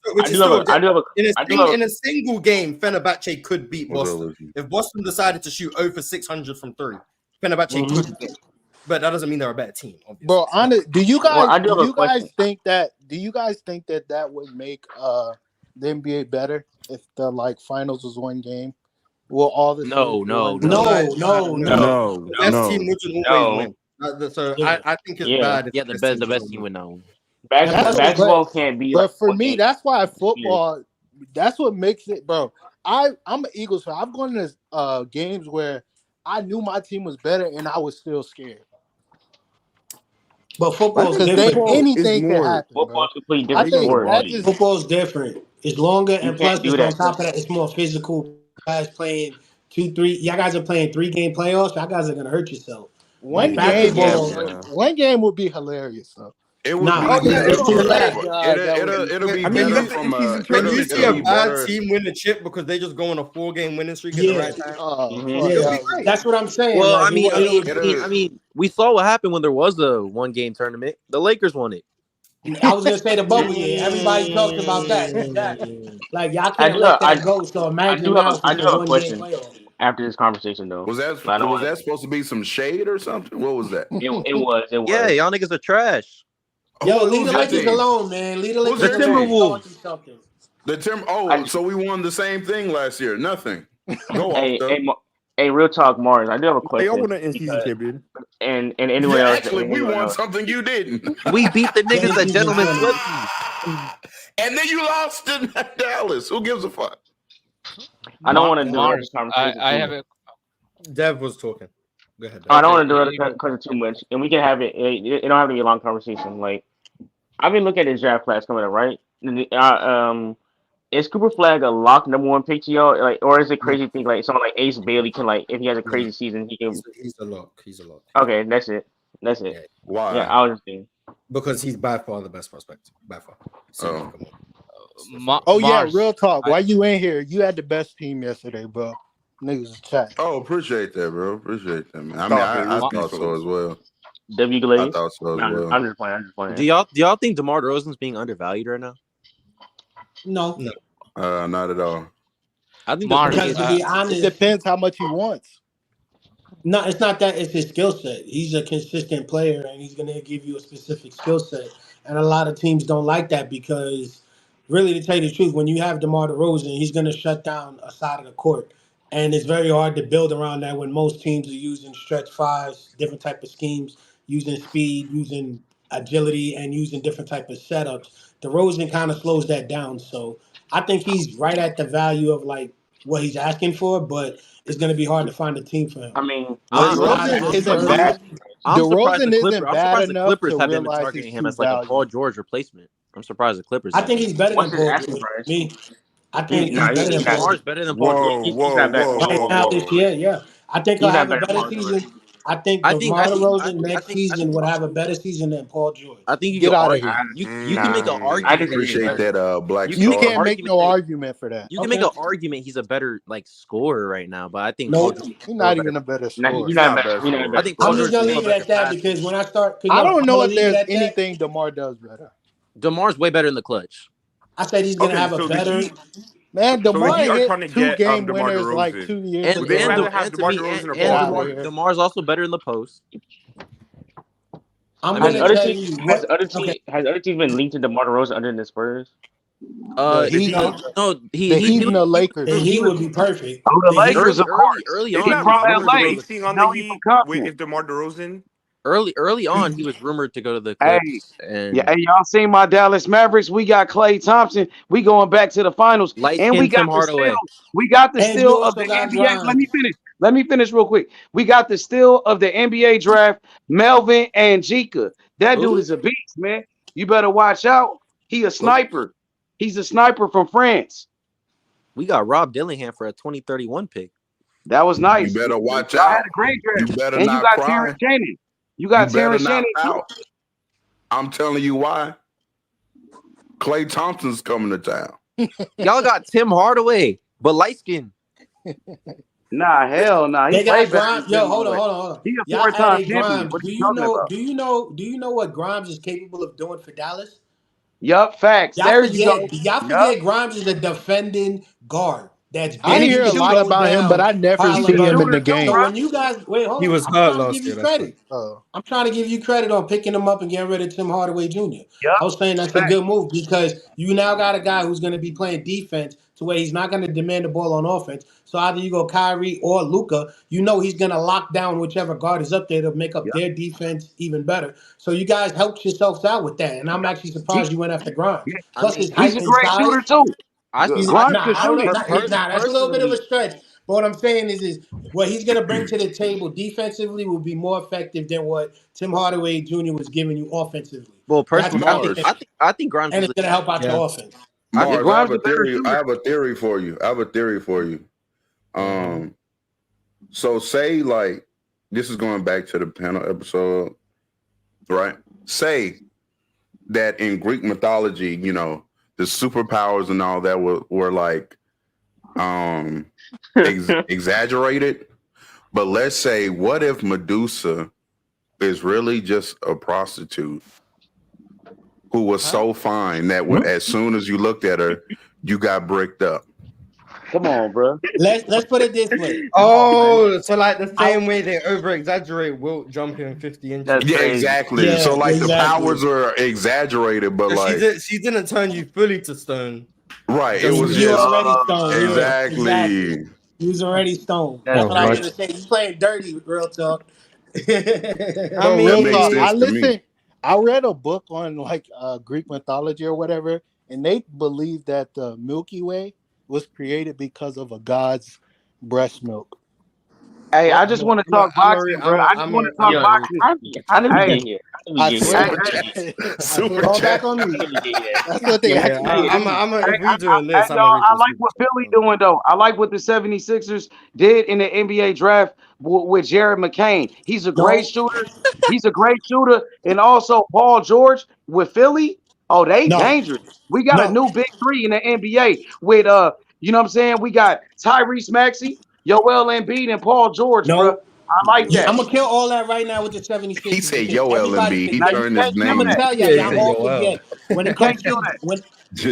In a single game, Fenerbahce could beat Boston. If Boston decided to shoot 0 for 600 from 3, Fenerbahce could beat. But that doesn't mean they're a better team, obviously. Bro, do you guys think that would make the NBA better if the finals was one game? Will all the no. Best team wouldn't always win. So I think it's bad. Yeah, the best team would know. Basketball can't be. But for me, that's why football. That's what makes it, bro. I'm an Eagles fan. I've gone to games where I knew my team was better and I was still scared. But football's different. Anything can happen. Football's completely different. Football's different. It's longer, and plus, on top of that, it's more physical. Guys playing 2-3. Y'all guys are playing 3-game playoffs. Y'all guys are gonna hurt yourself. One game would be hilarious, though. It would be. It'll be better from a. When you see a bad team win the chip because they just go on a 4-game winning streak at the right time. That's what I'm saying. Well, I mean, we saw what happened when there was a 1-game tournament. The Lakers won it. I was gonna say the bubble year. Everybody talked about that. Exactly. Like y'all can't let that go. So imagine I do have a question after this conversation, though. Was that supposed to be some shade or something? What was that? It was. Yeah, y'all niggas are trash. Yo, leave the Lakers alone, man. Leave the Lakers alone. The Timberwolves. So we won the same thing last year. Nothing. Go off. Hey, real talk, Mars. I do have a question. They all won an in-season champion. And anyone else? Actually, we won something you didn't. We beat the niggas that gentlemen swept. And then you lost in Dallas. Who gives a fuck? I don't want to do this conversation. I have it. Dev was talking. Go ahead. I don't want to do it because it's too much, and we can have it. It don't have to be a long conversation. Like I've been looking at this draft class coming up, right? Is Cooper Flag a lock #1 pick to y'all? Like, or is it crazy thing like someone like Ace Bailey can if he has a crazy season he can? He's a lock. He's a lock. Okay, that's it. Yeah. Why? Yeah, I was just thinking. Because he's by far the best prospect. By far. So, yeah, real talk. Why you in here? You had the best team yesterday, bro. Niggas chat. Oh, appreciate that, bro. Appreciate that, man. I mean, I thought so as well. W. Glaze. I thought so as well. I'm just playing. Do y'all think DeMar DeRozan's being undervalued right now? No. Not at all. I think to be honest, it depends how much he wants. No, it's not that. It's his skill set. He's a consistent player, and he's going to give you a specific skill set. And a lot of teams don't like that because, really, to tell you the truth, when you have DeMar DeRozan, he's going to shut down a side of the court, and it's very hard to build around that when most teams are using stretch fives, different type of schemes, using speed, using agility, and using different type of setups. DeRozan kind of slows that down. So I think he's right at the value of like what he's asking for, but it's going to be hard to find a team for him. I mean, DeRozan isn't bad. DeRozan isn't bad enough Clippers to have been realize targeting his him true as like a value. Paul George replacement. I'm surprised the Clippers. I think he's better than Paul asking George. price? Me, I think he's Nah, better than Paul. DeMar's better than Paul George. He's not better. Right now this year, yeah. I think he'll He's not have a better than better Paul George. season. I think DeMar DeRozan next season would have a Paul better season than Paul George. I think you Get can out of argue. here. You can make an argument. I that he's appreciate better. that Black You Star. You can't make no argument for that. You can make an argument he's a better like scorer right now, but I think No, Paul George He's not even a better scorer. He's not better. I think Paul I'm just George gonna is leave a it at better that because when I start, I don't know if if there's anything DeMar does better. DeMar's way better in the clutch. I said he's gonna have a better. Man, DeMar hit trying to 2 get, game DeMar winners DeRozan. like 2 years And, ago. and, rather De- have and, to DeMar me, DeRozan and, or and Paul DeMar, George. DeMar's also better in the post. I'm Has gonna other tell teams you what. has other teams been linked to DeMar DeRozan other than the Spurs? The Heat, the Heat and the Lakers. The Heat would be perfect. Oh, the Lakers, of course. Early It's on, not he was really rumored to go to facing the on No the evil Heat company. with DeMar DeRozan. early on. He was rumored to go to the Hey, Clips. And yeah, hey, y'all seen my Dallas Mavericks? We got Klay Thompson. We going back to the finals, light and we skin Tim got the Hardaway. steal. We got the And you steal of also the got NBA. Grimes. Let me finish real quick. We got the steal of the NBA draft, Melvin Angelica. That dude is a beast, man. You better watch out. He a sniper. He's a sniper from France. We got Rob Dillingham for a 2031 pick. That was nice. You better watch I out. had a great draft. You better and not you got cry. Terrence Shannon. You got Terrence better Shannon. not out. I'm telling you why. Klay Thompson's coming to town. Y'all got Tim Hardaway, but light skin. Nah, hell nah. They got Grimes. Yo, hold on. He a Y'all four-time added champion. Grimes. What are Do you you talking know? about? Do you know what Grimes is capable of doing for Dallas? Yup, facts. Y'all There you go. forget Grimes is a defending guard. That's I big. hear a lot about him, but I never see him in the game. So when you guys hold He on, was I'm hurt trying to last give you year. credit. I'm trying to give you credit on picking him up and getting rid of Tim Hardaway Jr. I was saying that's a good move because you now got a guy who's going to be playing defense to where he's not going to demand the ball on offense. So either you go Kyrie or Luka, you know he's going to lock down whichever guard is up there to make up their defense even better. So you guys helped yourselves out with that, and I'm actually surprised you went after Grimes. Plus his height He's a and great size. shooter too. I don't know. That's a little bit of a stretch. But what I'm saying is what he's going to bring to the table defensively will be more effective than what Tim Hardaway Jr. was giving you offensively. Well, personally, I think Grimes and it's going to help out your offense. Mars, I have a theory for you. So say like this is going back to the panel episode, right? Say that in Greek mythology, you know, the superpowers and all that were like exaggerated. But let's say, what if Medusa is really just a prostitute who was so fine that as soon as you looked at her, you got bricked up? Come on, bro. Let's put it this way. So like the same way they over exaggerate Wilt jumping 50 inches. Yeah, exactly. Yeah, so like the powers are exaggerated, but like she didn't turn you fully to stone. Right. It was you just already stoned. exactly. He was already stoned. That's what I was gonna say. He's playing dirty, real talk. I mean, I read a book on like Greek mythology or whatever, and they believe that the Milky Way was created because of a god's breast milk. Hey, I just want to talk boxing, bro. I just want to talk boxing. How did we get here? Fall back on me. That's what they actually I like what Philly doing, though. I like what the 76ers did in the NBA draft with Jared McCain. He's a great shooter. He's a great shooter. And also Paul George with Philly. Oh, they dangerous. We got a new big three in the NBA with, you know what I'm saying? We got Tyrese Maxey, Joel Embiid, and Paul George, bro. I like that. I'm gonna kill all that right now with the 76ers. He said Joel Embiid. He turned his name. I'm gonna tell y'all all forget when it comes to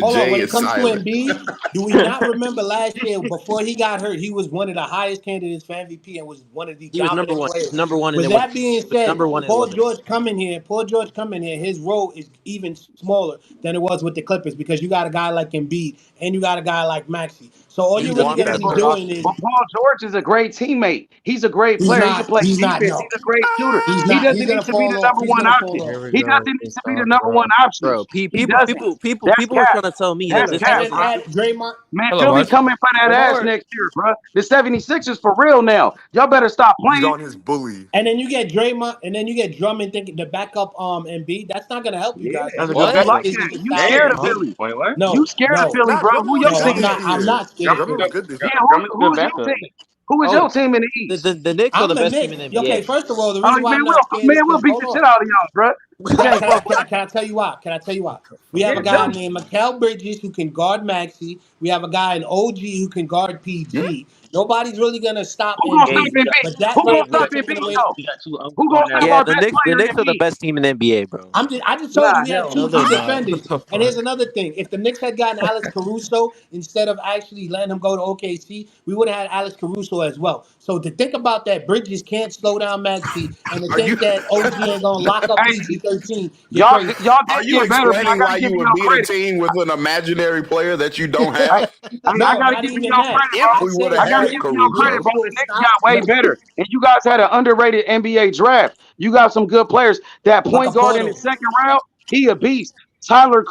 Hold on. Jay When it is comes to silent. Embiid, do we not remember last year before he got hurt, he was one of the highest candidates for MVP and was one of the He was number dominant one. He was players. number one, and With it was that being said, number one, and it Paul wasn't. George coming here, his role is even smaller than it was with the Clippers because you got a guy like Embiid and you got a guy like Maxey. So all you're really going to be doing is But Paul George is a great teammate. He's a great player. He can play defense. no. He's a great shooter. He's He not. doesn't He's need gonna to be the fall off. number He's one gonna fall option. off. He doesn't need to be the number one option. Bro, He people doesn't. That's were trying cap. to tell me that That's this cap, was bro. And Draymond. Man, they'll be coming for that ass next year, bro. The 76ers for real now. Y'all better stop He's playing. on his bully. And then you get Draymond, and then you get Drummond thinking to back up Embiid. That's not gonna help you Yeah, guys. you Your like best is that. the You style scared of of Embiid. Philly. Wait, what? No, You scared of Philly, Nah, bro. Who Drummond your was no, good team? this I'm year. not scared. Drummond was good this Yeah, year. who's your team? Who is your team in the East? the Knicks are I'm the the best team in Knicks. the NBA. Okay, first of all, the Oh, reason why I'm not scared is we'll because beat the shit out of y'all, bro. You Can can't fuck with us. I tell you why? Can I tell you why? We have Yeah, a guy tell me. named Mikal Bridges who can guard Maxey. We have a guy in OG who can guard PG. Nobody's really gonna stop Who gonna stop Embiid, Embiid? but that Who right gonna there stop taken Embiid away. though? You got two Who gonna stop Yeah, our the best Knicks player in the are the East? best team in the NBA, bro. I just Nah, told you we had hell two no. No, they're key not. defenders. And here's another thing. If the Knicks had gotten Alex Caruso instead of actually letting him go to OKC, we would have had Alex Caruso as well. So to think about that, Bridges can't slow down Maxey, and to Are you think that OG ain't gonna lock up Hey, PG-13, you're y'all crazy. are did you get better, but I explaining gotta why give you would y'all beat a credit. team with an imaginary player that you don't I, have? I No, gotta not give even y'all that. credit, If bro. I'm we would saying have I gotta had give Bridges, y'all credit, Caruso. bro. Bridges The will Knicks stop. got way better, and you guys had an underrated NBA draft. You got some good players. That point guard in the Portal, second round, he a beast. Tyler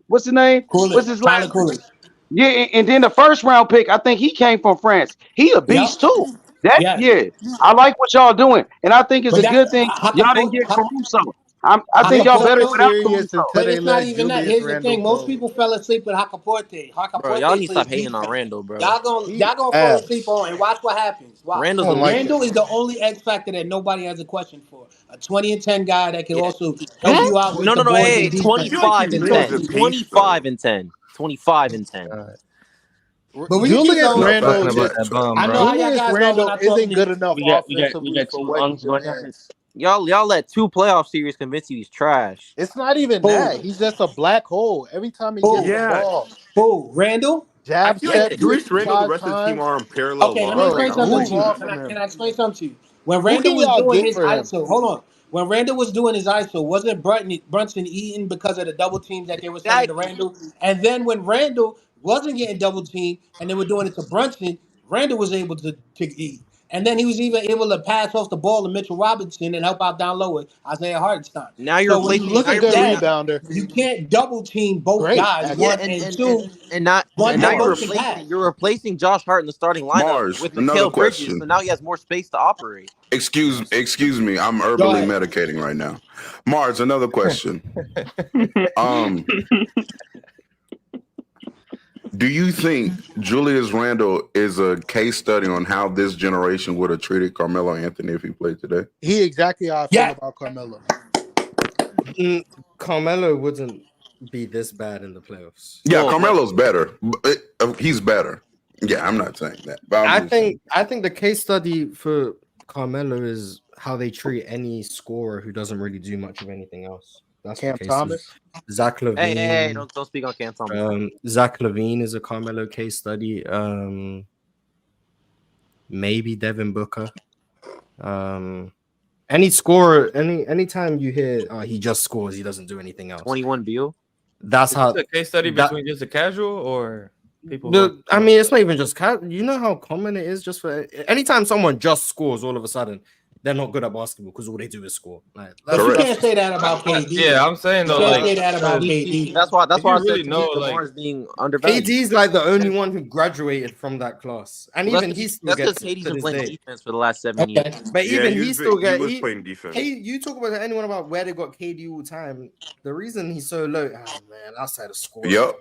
what's his name? What's his Tyler last name? Coolidge. Yeah, and then the first round pick, I think he came from France. He a Yep. beast too. Yes. I like what y'all doing, and I think it's But a that good thing y'all didn't get Caruso. I think y'all Niggas better was Hakaporto. without serious Caruso. until But they it's not let even that. Julius Here's the Randle thing. Most go. people fell asleep with Hakaporte. Bro, y'all Hakaporte need to plays stop hating on defense. Randall, bro. Y'all He gonna fall asleep ass. on and watch what happens. Watch. Randall's I a don't like beast. that. Randall is the only X factor that nobody has a question for. A 20 and 10 guy that can Yeah. also help you out with No, the no, no. boards and Hey, I defense. feel like 25 he's and really the 10. beast, though. 25 and 10. 25 and 10. But we can keep Julius going. Y'all Randle talking just about that bum, I know bro. how y'all Julius guys are when Randle I talk isn't good Knicks. enough We offensively got for two what he unks going demands. down. Y'all let 2 playoff series convince you he's trash. It's not even that. Who? He's just a black hole. Every time he gets Who? the Yeah, ball, Who? Randall? I jab feel like step Yeah. Julius Randle, the 55 rest of the team times. are on parallel Okay, let me levels. Bro, Like explain I don't something think move to you. he's. off Can of I him. can I explain something to you? When Who Randall can was y'all doing get his for him? ISO, hold on. When Randall was doing his ISO, wasn't Brunson eating because of the double teams that they were sending to Exactly. Randall? And then when Randall wasn't getting double teamed and they were doing it to Brunson, Randall was able to eat. And then he was even able to pass off the ball to Mitchell Robinson and help out down low with Isaiah Hartenstein. Now you're So when you replacing. look Now He's a you're at good replacing. that, rebounder. you can't double team both Great, guys, Yeah, actually. one and and and two. and and not One and now and you're both can Mars, pass. replacing. You're replacing Josh Hart in the starting lineup Mars, with another Mikal Bridges, so question. now he has more space to operate. Excuse me. I'm Go herbally ahead. medicating right now. Mars, another question. Um, do you think Julius Randle is a case study on how this generation would have treated Carmelo Anthony if he played today? He exactly how I feel Yeah. about Carmelo. Carmelo wouldn't be this bad in the playoffs. Yeah, Well, Carmelo's better. He's better. Yeah, I'm not saying that, but I'm just saying. I think the case study for Carmelo is how they treat any scorer who doesn't really do much of anything else. That's the Cam case. Thomas. Zach hey, LaVine. don't speak on Cam Thomas. Zach LaVine is a Carmelo case study. Maybe Devin Booker. Any scorer, anytime you hear he just scores, he doesn't do anything else. 21 Beal. That's Is how this a case study between just a casual or people. I mean, it's not even just you know how common it is just for anytime someone just scores, all of a sudden they're not good at basketball because all they do is score. Like, But you can't say that about KD. Yeah, I'm saying though, You can't like say that about KD. That's why if you I really said know, DeMar like is being undervalued. KD's like the only one who graduated from that class, and Well, even he still that's gets because KD's to been this playing day. defense for the last 7 years. But Yeah, even he still he was playing defense. Hey, you talk about anyone about where they got KD all the time. The reason he's so low, man, outside of scoring. Yep.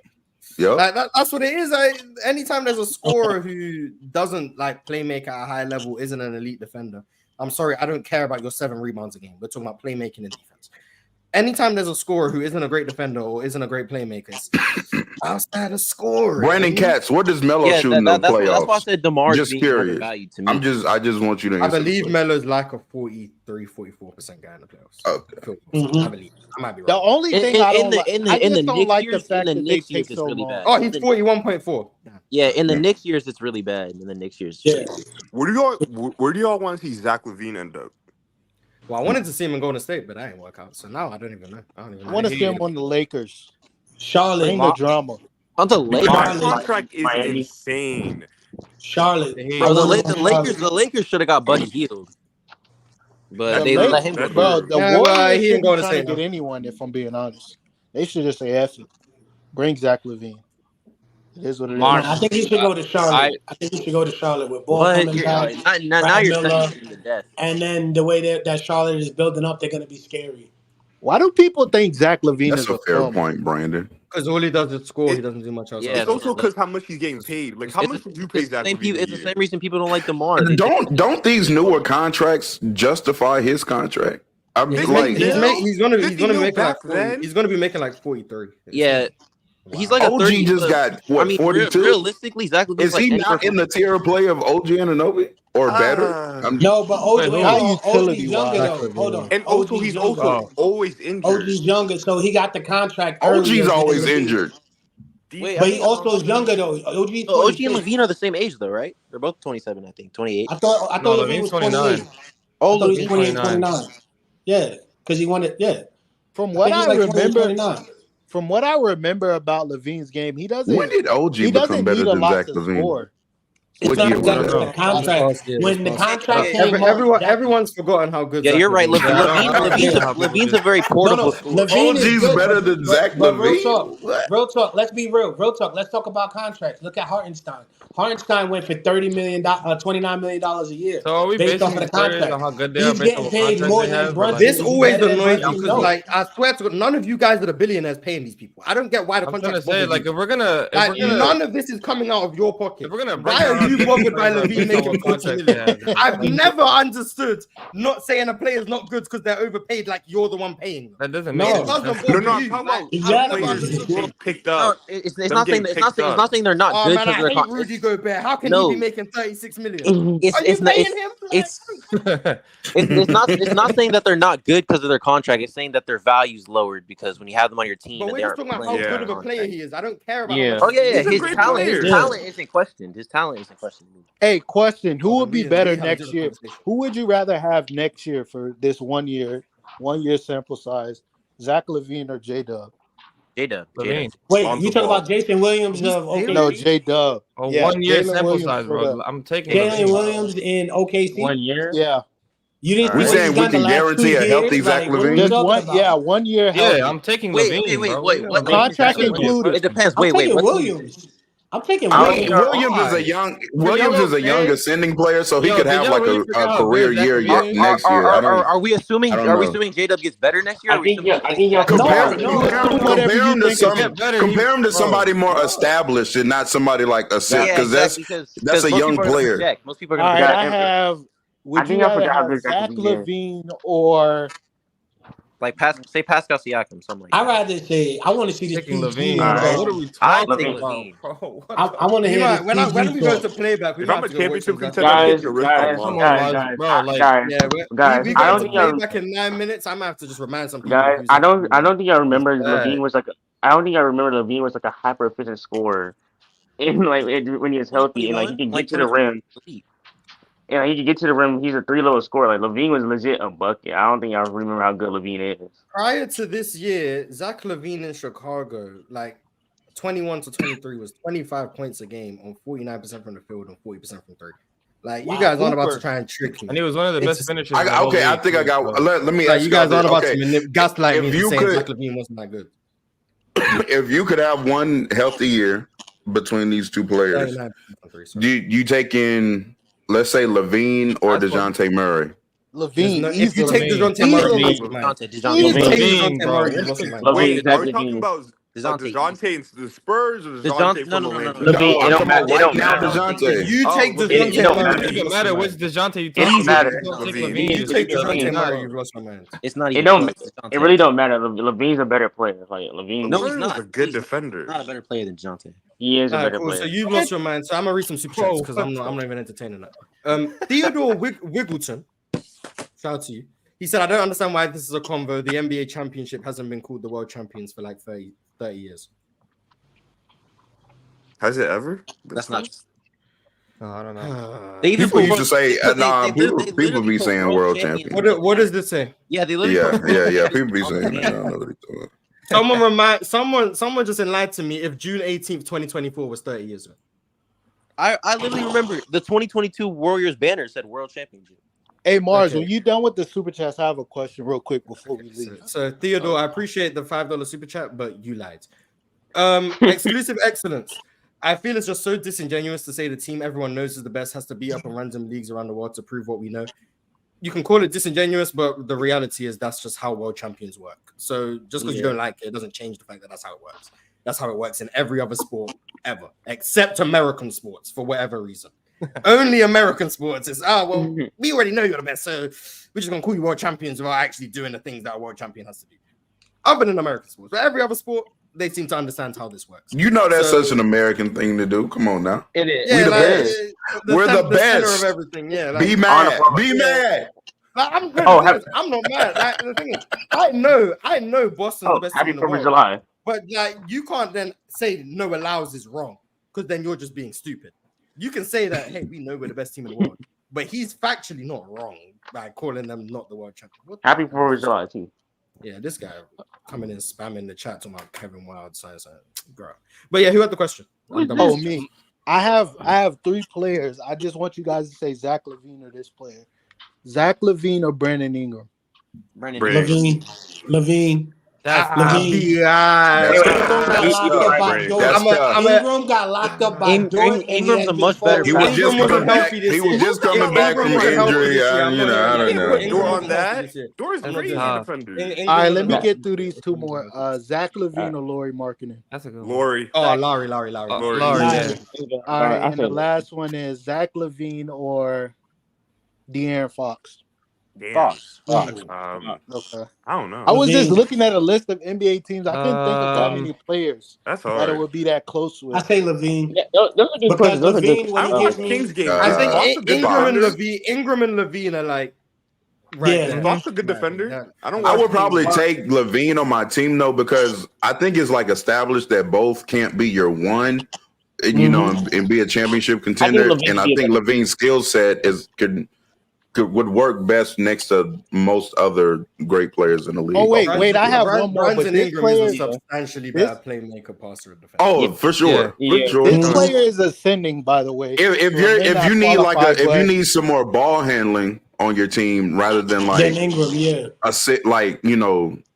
Like that's what it is. Like, anytime there's a scorer who doesn't like playmaker at a high level, isn't an elite defender. I'm sorry, I don't care about your 7 rebounds a game. We're talking about playmaking and defense. anytime there's a scorer who isn't a great defender or isn't a great playmaker, it's outside of scoring. Brandon Katz, what does Melo shoot in the playoffs? That's why I said DeMar just being curious. undervalued to me. I just want you to answer. I believe Melo's like a 43-44% guy in the playoffs. Okay. I believe. I might be wrong. The only thing I don't like the fact that they take so really long. bad. Oh, he's 41.4. Yeah, in the Knicks years, it's really bad. In the Knicks years, Where do y'all want to see Zach LaVine end up? Well, I wanted to see him in Golden State, but that ain't work out. So now I don't even know. I want to see him on the Lakers. Charlotte. Bring the drama. On the Lakers. That contract is insane. Charlotte. Bro, the Lakers should have got Buddy Hield. But they let him go. Bro, the Warriors he ain't going going to get anyone, if I'm being honest. They should just say F it. Bring Zach LaVine. It is what it is. I think he should go to Charlotte. I think he should go to Charlotte with Ball coming back. Now you're sentencing to death. And then the way that Charlotte is building up, they're going to be scary. Why do people think Zach LaVine is a fair point, Brandon? Because all he does is score. He doesn't do much else. It's also because how much he's getting paid. Like, how much did you pay Zach LaVine? It's the same reason people don't like DeMar. Don't these newer contracts justify his contract? He's gonna be making like 43. Yeah. He's like OG just got what 42. Realistically, Zach LaVine is he not in the tier of play of OG Anunoby or better? No, but OG's younger though. Hold on, and also he's also always injured. OG's younger, so he got the contract. OG's always injured. Wait, but he also is younger though. OG and LaVine are the same age though, right? They're both 27, I think, 28. I thought LaVine was 29. Oh, LaVine's 29. Yeah, because he wanted. Yeah, from what I remember. From what I remember about LaVine's game, he doesn't. When did OG become better than Zach LaVine? It's not the contract. When the contract came everyone's forgotten how good. Yeah, you're right. LaVine's a very portable. OG's better than Zach LaVine. Real talk. Let's be real. Real talk. Let's talk about contracts. Look at Hartenstein. Hartenstein went for $29 million a year. So are we based off of the contract? On how good they are He's getting paid more than Brunson. This always annoys me because, like, I swear to God, none of you guys are the billionaires paying these people. I don't get why the contract. Like, if we're gonna, none of this is coming out of your pocket. If we're gonna, why are you bothered by LaVine making 40 million? I've never understood not saying a player's not good because they're overpaid. Like you're the one paying them. That doesn't make sense. Picked up. It's not saying they're not good. Man, I hate Rudy Gobert. How can he be making 36 million? It's not saying that they're not good because of their contract. It's saying that their value's lowered because when you have them on your team, but we're just talking about how good of a player he is. I don't care about. Oh yeah. His talent isn't questioned. Hey, question: who would be better next year? Who would you rather have next year for this 1 year sample size? Zach LaVine or J-Dub? J-Dub. Wait, you talking about Jason Williams of OKC? No, J-Dub. 1 year sample size, bro. I'm taking Jalen Williams in OKC. 1 year. Yeah. You didn't. We saying we can guarantee a healthy Zach LaVine. 1 year. Yeah, I'm taking LaVine. Wait. What contract included? It depends. Wait. Williams. I'm taking Williams is a young ascending player, so he could have like a career year next year. Are we assuming J-Dub gets better next year? I think compare him to somebody more established and not somebody like a set because that's a young player. Most people are going to. I have. Would you rather have Zach LaVine or? Like say Pascal Siakam, something like that. I'd rather say I want to see this LaVine. What are we talking about? I want to hear when we go to playback. If I'm a championship contender, guys, I don't think playback in 9 minutes. I'm gonna have to just remind some people. Guys, I don't think I remember LaVine was like. I don't think I remember LaVine was like a hyper efficient scorer, when he was healthy and he can get to the rim. Yeah, he can get to the rim. He's a 3-level scorer. Like LaVine was legit a bucket. I don't think I remember how good LaVine is. Prior to this year, Zach LaVine in Chicago, 21 to 23, was 25 points a game on 49% from the field and 40% from three. You guys aren't about to try and trick me. And he was one of the best finishers. I think I got. Let me ask you guys aren't about to gaslight me saying Zach LaVine wasn't that good. If you could have one healthy year between these two players, you take in. Let's say LaVine or DeJounte Murray. LaVine. If you take DeJounte Murray, Wait, are we talking about DeJounte and the Spurs or DeJounte from Orlando? LaVine, it don't matter. It don't matter. DeJounte. You take DeJounte It don't Murray. matter. It doesn't matter which DeJounte you It take. don't matter. LaVine. You take DeJounte Murray, you've lost my mind. It's not It even. don't. close. It really don't matter. LaVine's a better player. Like LaVine. No, he's Murray's not. a good He's defender. not a better player than DeJounte. He is a All right, better cool. player. So you've lost your mind. So I'm gonna read some super chats because I'm not even entertaining that. Theodore Wiggleton, shout out to you. He said, I don't understand why this is a convo. The NBA championship hasn't been called the world champions for like 30 years. Has it ever? That's not. I don't know. They even People put used to say, people be literally put saying world champion. What does this say? Yeah, they literally. Yeah. People be saying that. I don't know what he's talking Someone just enlightened to me if June 18th, 2024 was 30 years ago. I literally remember the 2022 Warriors banner said world championship. Hey Mars, when you done with the super chats, I have a question real quick before we leave. So Theodore, I appreciate the $5 super chat, but you lied. Exclusive excellence. I feel it's just so disingenuous to say the team everyone knows is the best has to be up in random leagues around the world to prove what we know. You can call it disingenuous, but the reality is that's just how world champions work. So just because you don't like it, it doesn't change the fact that that's how it works. That's how it works in every other sport ever, except American sports for whatever reason. Only American sports is, we already know you're the best, so we're just going to call you world champions without actually doing the things that a world champion has to do. Other than American sports. But every other sport, they seem to understand how this works. You know that's such an American thing to do. Come on now. It is. Yeah, we're the best. Center of everything. Yeah, like, be mad. Be mad. Like, I'm not mad. Like, the thing is, I know Boston's the best team in the world. July. But like, you can't then say no allows is wrong because then you're just being stupid. You can say that, hey, we know we're the best team in the world, but he's factually not wrong by calling them not the world champion. Happy 4th of July, too. Yeah, this guy coming in spamming the chat talking about Kevin Wild science, girl. But yeah, who had the question? Oh, me. I have 3 players. I just want you guys to say Zach LaVine or this player. Zach LaVine or Brandon Ingram? LaVine. Ingram got locked up by Dort. Ingram's a much better. He was just coming back. He was just coming back from injury. I don't know. Door on that. Door's great defender. All right, let me get through these 2 more. Zach LaVine or Lauri Markkanen? That's a good one. Laurie. Oh, Larry. Laurie, All right, and the last one is Zach LaVine or De'Aaron Fox. Fox. Okay. I don't know. I was just looking at a list of NBA teams. I couldn't think of that many players that it would be that close with. I say LaVine. Yeah, those are good because questions. LaVine, when he gives Kings game. I think Ingram and LaVine are like Fox a good defender. I would probably take LaVine on my team though because I think it's like established that both can't be your one, you know, and be a championship contender. And I think LaVine's skill set would work best next to most other great players in the league. Oh wait, I have one more. But this player is a substantially better playmaker, passer, defender. Oh, for sure. This player is ascending, by the way. If you need if you need some more ball handling on your team rather than like Ingram,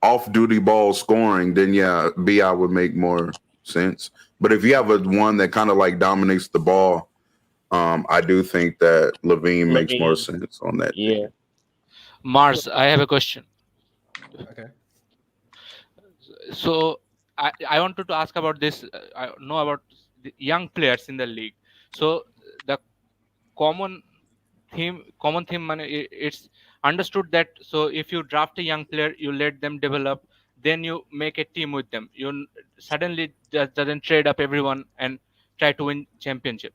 off-duty ball scoring, then BI would make more sense. But if you have one that kind of like dominates the ball, I do think that LaVine makes more sense on that. Yeah. Mars, I have a question. Okay. So I wanted to ask about this. I know about the young players in the league. So the common theme, it's understood that so if you draft a young player, you let them develop, then you make a team with them. You suddenly just doesn't trade up everyone and try to win championship.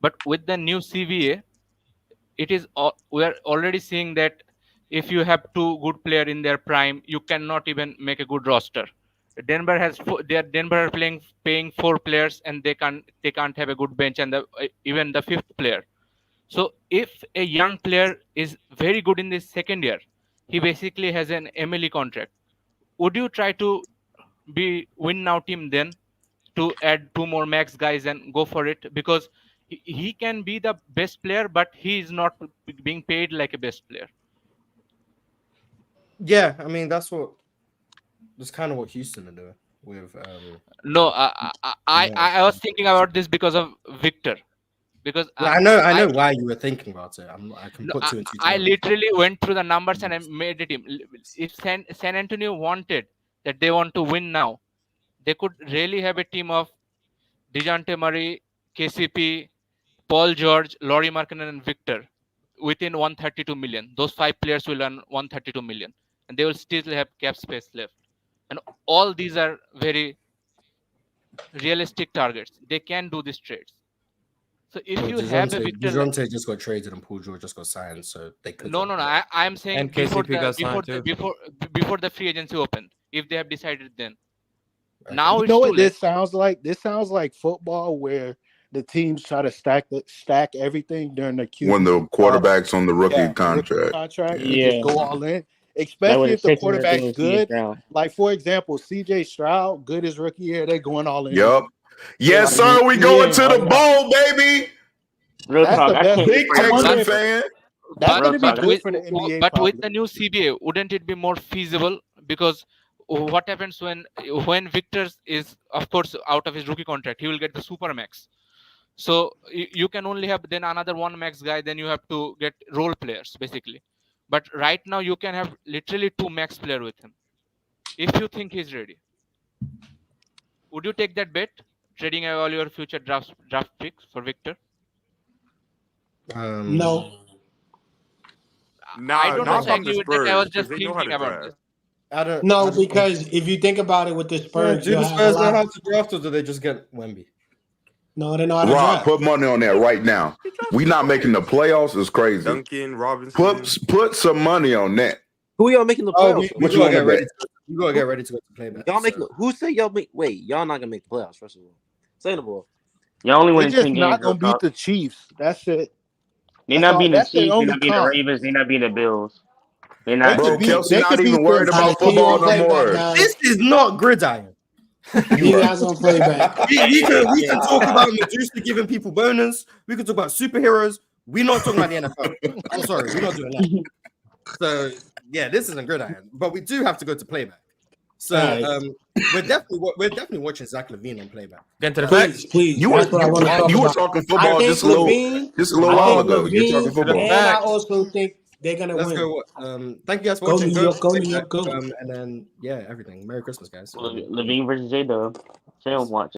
But with the new CBA, we are already seeing that if you have 2 good players in their prime, you cannot even make a good roster. Denver are paying 4 players and they can't have a good bench and even the 5th player. So if a young player is very good in this second year, he basically has an MLE contract. Would you try to be win now team then to add 2 more max guys and go for it? Because he can be the best player, but he is not being paid like a best player. Yeah, I mean that's kind of what Houston are doing with. No, I was thinking about this because of Victor, because I know why you were thinking about it. I can put 2 and 2. I literally went through the numbers and I made a team. If San Antonio wanted that they want to win now, they could really have a team of DeJounte Murray, KCP, Paul George, Laurie Markkinen, and Victor within 132 million. Those 5 players will earn 132 million, and they will still have cap space left. And all these are very realistic targets. They can do these trades. So if you have a Victor, DeJounte just got traded and Paul George just got signed, so they could. No. I'm saying before the free agency opened, if they have decided then. Okay. Now you know what this sounds like? This sounds like football where the teams try to stack everything during the QB. When the quarterback's on the rookie contract. They just go all in. Especially if the quarterback's good. Like, for example, CJ Stroud, good his rookie year, they're going all in. Yup. Yes, sir. We going to the bowl, baby. Real talk. Big Texas fan. That's going to be good for the NBA. But with the new CBA, wouldn't it be more feasible? Because what happens when Victor is, of course, out of his rookie contract, he will get the super max. So you can only have then another one max guy. Then you have to get role players basically. But right now you can have literally 2 max player with him. If you think he's ready, would you take that bet? Trading all your future draft picks for Victor? No. Nah, I don't not know. from the Spurs. I was just they know how thinking to about draft. this. No, because if you think about it with the Spurs, do the Spurs know how to draft, or do they just get Wemby? No, they know how to Rob, draft. put money on that right now. We not making the playoffs. It's crazy. Duncan Robinson. Put some money on that. Who y'all making the playoffs? We gotta get ready. You gotta get ready to go to playback. Y'all making? Who said y'all make? Wait, y'all not gonna make the playoffs. First of all, say the ball. Y'all only win 10 They're games. just not gonna beat the Chiefs. That's it. They're not beating the Chiefs. They're not beating the Ravens. They're not beating the Bills. They're not. Bro, Kelsey not even worried about football no more. This is not gridiron. You're not gonna play back. We can talk about Medusa giving people bonus. We can talk about superheroes. We're not talking about the NFL. I'm sorry, we're not doing that. So yeah, this isn't gridiron, but we do have to go to playback. So we're definitely watching Zach LaVine on playback. Get to the facts. Please. You were talking football just a little while ago. You're talking football. And I also think they're gonna win. Let's go. Thank you guys for watching. Go. And then everything. Merry Christmas, guys. LaVine versus J-Dub. Watch.